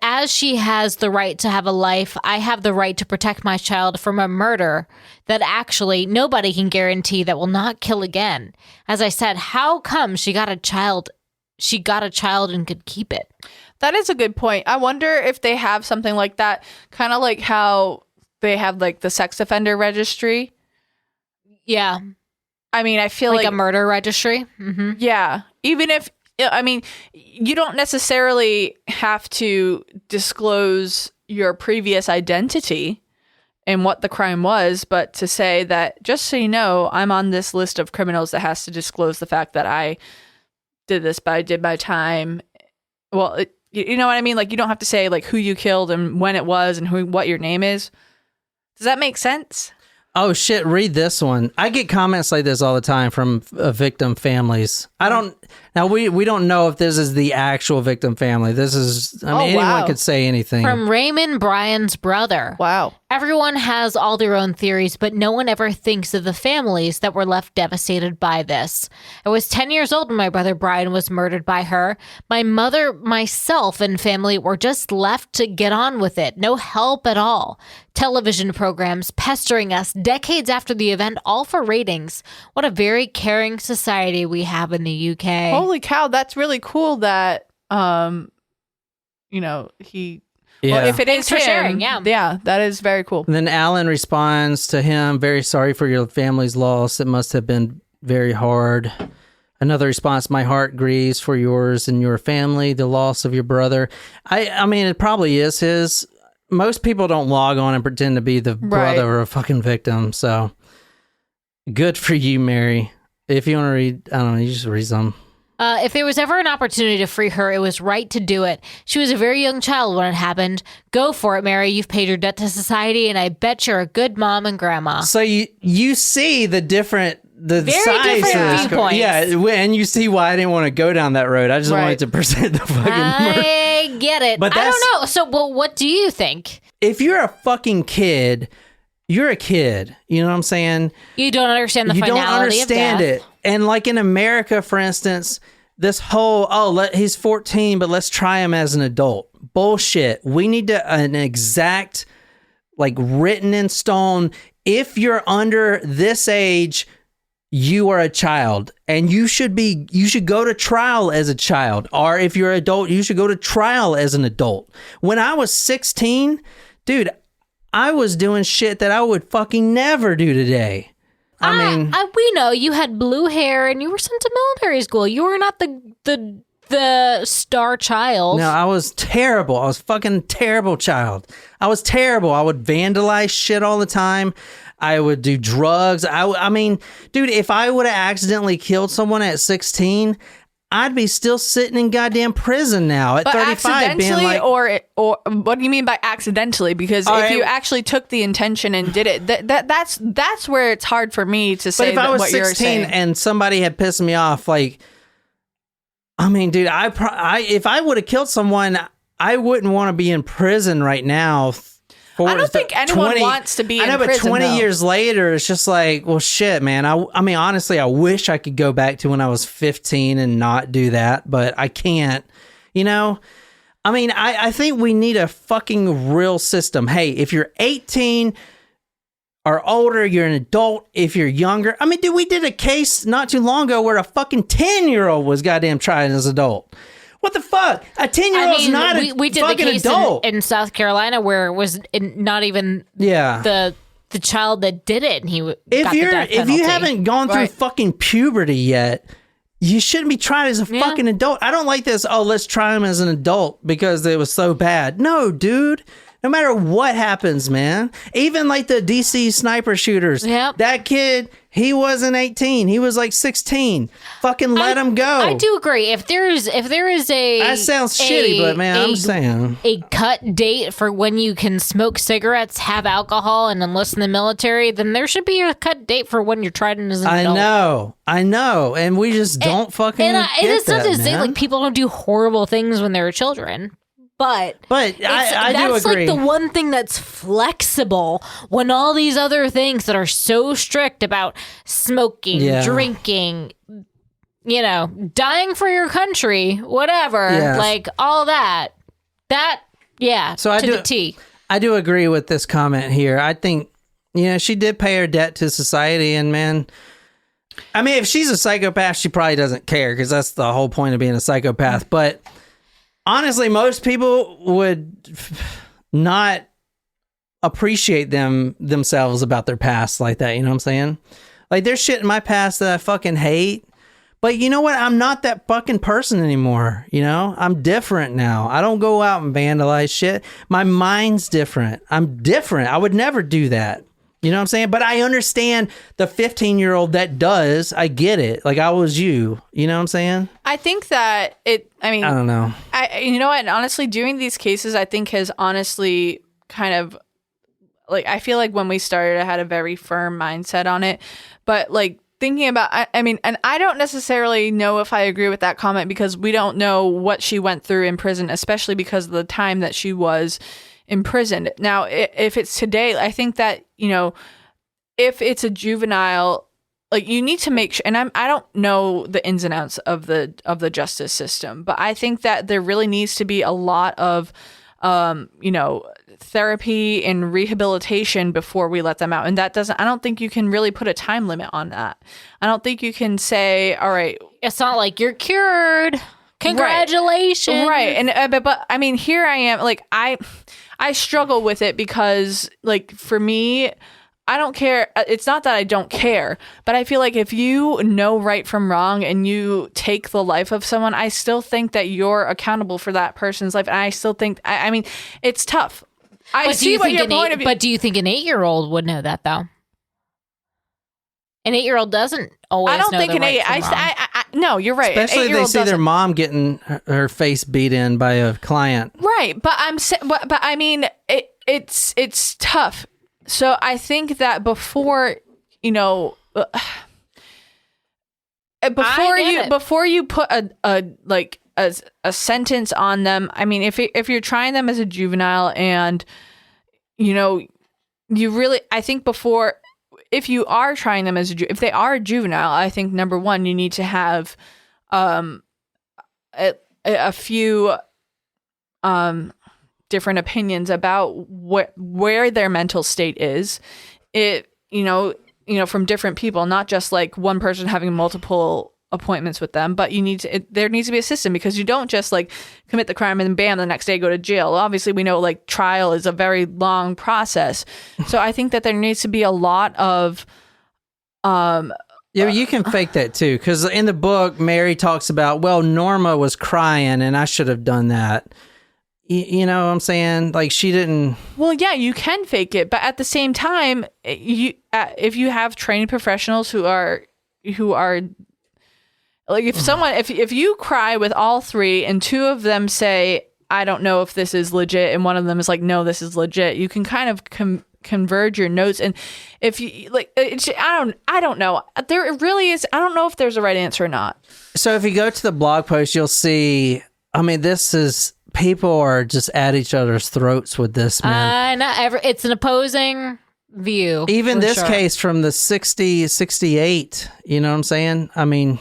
as she has the right to have a life, I have the right to protect my child from a murder that actually nobody can guarantee that will not kill again. As I said, how come she got a child? She got a child and could keep it. That is a good point. I wonder if they have something like that, kind of like how they have like the sex offender registry. Yeah. I mean, I feel like a murder registry. Mm-hmm. Yeah. Even if, you don't necessarily have to disclose your previous identity and what the crime was, but to say that, just so you know, I'm on this list of criminals that has to disclose the fact that I did this, but I did my time. Well, you know what I mean? Like, you don't have to say like who you killed and when it was and what your name is. Does that make sense? Oh shit, read this one. I get comments like this all the time from victim families. I don't Now, we don't know if this is the actual victim family. This is, anyone could say anything. From Raymond Bryan's brother. Wow. Everyone has all their own theories, but no one ever thinks of the families that were left devastated by this. I was 10 years old when my brother Brian was murdered by her. My mother, myself, and family were just left to get on with it. No help at all. Television programs pestering us decades after the event, all for ratings. What a very caring society we have in the UK. Holy cow, that's really cool that, he... Yeah. Well, if it Thanks is for him, sharing, yeah, that is very cool. And then Alan responds to him, very sorry for your family's loss. It must have been very hard. Another response, my heart grieves for yours and your family, the loss of your brother. I mean, it probably is his. Most people don't log on and pretend to be the brother or a fucking victim. So good for you, Mary. If you want to read, I don't know, you just read some. If there was ever an opportunity to free her, it was right to do it. She was a very young child when it happened. Go for it, Mary. You've paid your debt to society, and I bet you're a good mom and grandma. So you see the different... The very sizes. different viewpoints. Yeah, and you see why I didn't want to go down that road. I just wanted to present the fucking... I get it. But I don't know. So, well, what do you think? If you're a fucking kid... You're a kid, you know what I'm saying? You don't understand the finality of death. You don't understand it. And like in America, for instance, this whole, he's 14, but let's try him as an adult. Bullshit. We need an exact, written in stone, if you're under this age, you are a child. And you should go to trial as a child. Or if you're an adult, you should go to trial as an adult. When I was 16, dude, I was doing shit that I would fucking never do today. I mean, we know you had blue hair and you were sent to military school. You were not the star child. No, I was terrible. I was fucking terrible child. I was terrible. I would vandalize shit all the time. I would do drugs. I mean, dude, if I would have accidentally killed someone at 16, I'd be still sitting in goddamn prison now at 35 being like... or what do you mean by accidentally? Because if you actually took the intention and did it, that's where it's hard for me to say that what you're saying. But if I was 16 and somebody had pissed me off, I mean, dude, if I would have killed someone, I wouldn't want to be in prison right now. I don't think anyone wants to be in prison. But 20 years later, it's just like, well, shit, man. I mean, honestly, I wish I could go back to when I was 15 and not do that, but I can't, I mean, I think we need a fucking real system. Hey, if you're 18 or older, you're an adult. If you're younger, I mean, dude, we did a case not too long ago where a fucking 10-year-old was goddamn tried as an adult. What the fuck? A 10-year-old's not a we did fucking the case adult. In South Carolina where it was not even the child that did it, and he got the death penalty. If you haven't gone through fucking puberty yet, you shouldn't be tried as a fucking adult. I don't like this, let's try him as an adult because it was so bad. No, dude. No matter what happens, man. Even like the DC sniper shooters. Yep. That kid, he wasn't 18. He was 16. Fucking let him go. I do agree. If there is a... That sounds shitty, but man, I'm saying. A cut date for when you can smoke cigarettes, have alcohol, and enlist in the military, then there should be a cut date for when you're tried as an adult. I know. And we just don't fucking get that, it's not to say man. people don't do horrible things when they're children. But I do that's agree. the one thing that's flexible when all these other things that are so strict about smoking, drinking, dying for your country, whatever, all that, so to the T. I do agree with this comment here. I think, she did pay her debt to society, and man, I mean, if she's a psychopath, she probably doesn't care because that's the whole point of being a psychopath, but honestly, most people would not appreciate themselves about their past like that. You know what I'm saying? There's shit in my past that I fucking hate. But you know what? I'm not that fucking person anymore. I'm different now. I don't go out and vandalize shit. My mind's different. I'm different. I would never do that. You know what I'm saying? But I understand the 15-year-old that does. I get it. I was you. You know what I'm saying? I think that I don't know. You know what? Honestly, doing these cases, I think has honestly kind of I feel like when we started, I had a very firm mindset on it. But thinking about, I mean, and I don't necessarily know if I agree with that comment because we don't know what she went through in prison, especially because of the time that she was imprisoned. Now, if it's today, I think that, if it's a juvenile, like you need to make sure, and I don't know the ins and outs of the justice system, but I think that there really needs to be a lot of, therapy and rehabilitation before we let them out. And I don't think you can really put a time limit on that. I don't think you can say, all right, it's not like you're cured. Congratulations. Right. And, but I mean, here I am, like, I struggle with it because, like, for me, I don't care. It's not that I don't care, but I feel like if you know right from wrong and you take the life of someone, I still think that you're accountable for that person's life. And I still think, I mean, it's tough. I see what your point of view. But do you think an 8-year-old would know that, though? An 8-year-old doesn't always. I don't know think the an right from wrong. No, you're right. Especially if they see their mom getting her face beat in by a client. Right, but I mean, it's tough. So I think that before you put a sentence on them, I mean, if you're trying them as a juvenile and you really, I think before, if you are trying them as if they are a juvenile, I think number one, you need to have a few different opinions about where their mental state is. From different people, not just like one person having multiple appointments with them, but there needs to be a system, because you don't just like commit the crime and bam, the next day go to jail. Obviously, we know like trial is a very long process. So I think that there needs to be a lot of yeah, but you can fake that too, because in the book, Mary talks about, well, Norma was crying and I should have done that. You know what I'm saying? Like, she didn't. Well, yeah, you can fake it, but at the same time, if you have trained professionals who are like, if you cry with all three and two of them say, I don't know if this is legit, and one of them is like, no, this is legit, you can kind of converge your notes. And if you like, I don't know. There really is. I don't know if there's a right answer or not. So if you go to the blog post, you'll see. I mean, people are just at each other's throats with this, man. It's an opposing view. Even this case from the 68, you know what I'm saying? I mean,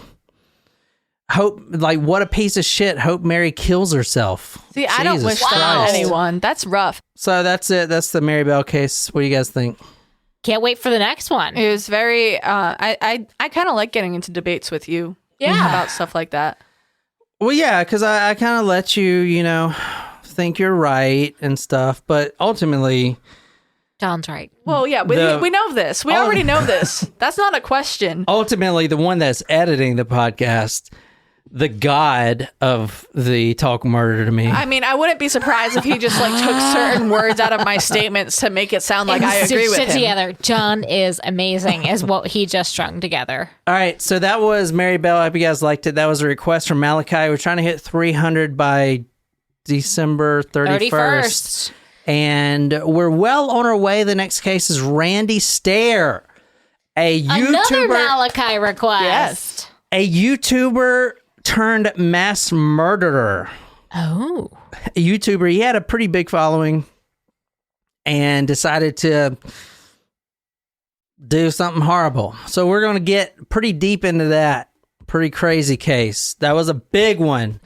what a piece of shit. Hope Mary kills herself. See, I don't wish that on anyone. That's rough. So that's it. That's the Mary Bell case. What do you guys think? Can't wait for the next one. It was very, I kind of like getting into debates with you about stuff like that. Well, yeah, because I kind of let you, think you're right and stuff, but ultimately, John's right. Well, yeah, we know this. We already know this. That's not a question. Ultimately, the one that's editing the podcast, the god of the talk murder to me. I mean, I wouldn't be surprised if he just like took certain words out of my statements to make it sound like I agree with him. Together, John is amazing, is what he just strung together. All right, so that was Mary Bell. I hope you guys liked it. That was a request from Malachi. We're trying to hit 300 by December 31st. And we're well on our way. The next case is Randy Stair, a YouTuber. Another Malachi request. Yes. A YouTuber turned mass murderer. Oh. A YouTuber. He had a pretty big following and decided to do something horrible. So we're going to get pretty deep into that pretty crazy case. That was a big one.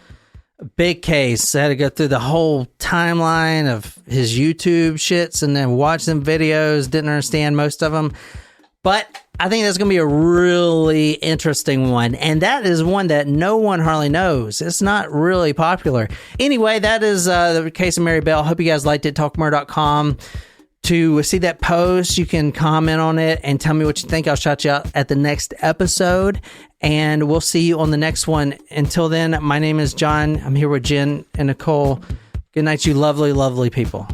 A big case. I had to go through the whole timeline of his YouTube shits and then watch them videos. Didn't understand most of them. But I think that's going to be a really interesting one. And that is one that no one hardly knows. It's not really popular. Anyway, that is the case of Mary Bell. Hope you guys liked it. Talkmurder.com. To see that post, you can comment on it and tell me what you think. I'll shout you out at the next episode. And we'll see you on the next one. Until then, my name is John. I'm here with Jen and Nicole. Good night, you lovely, lovely people.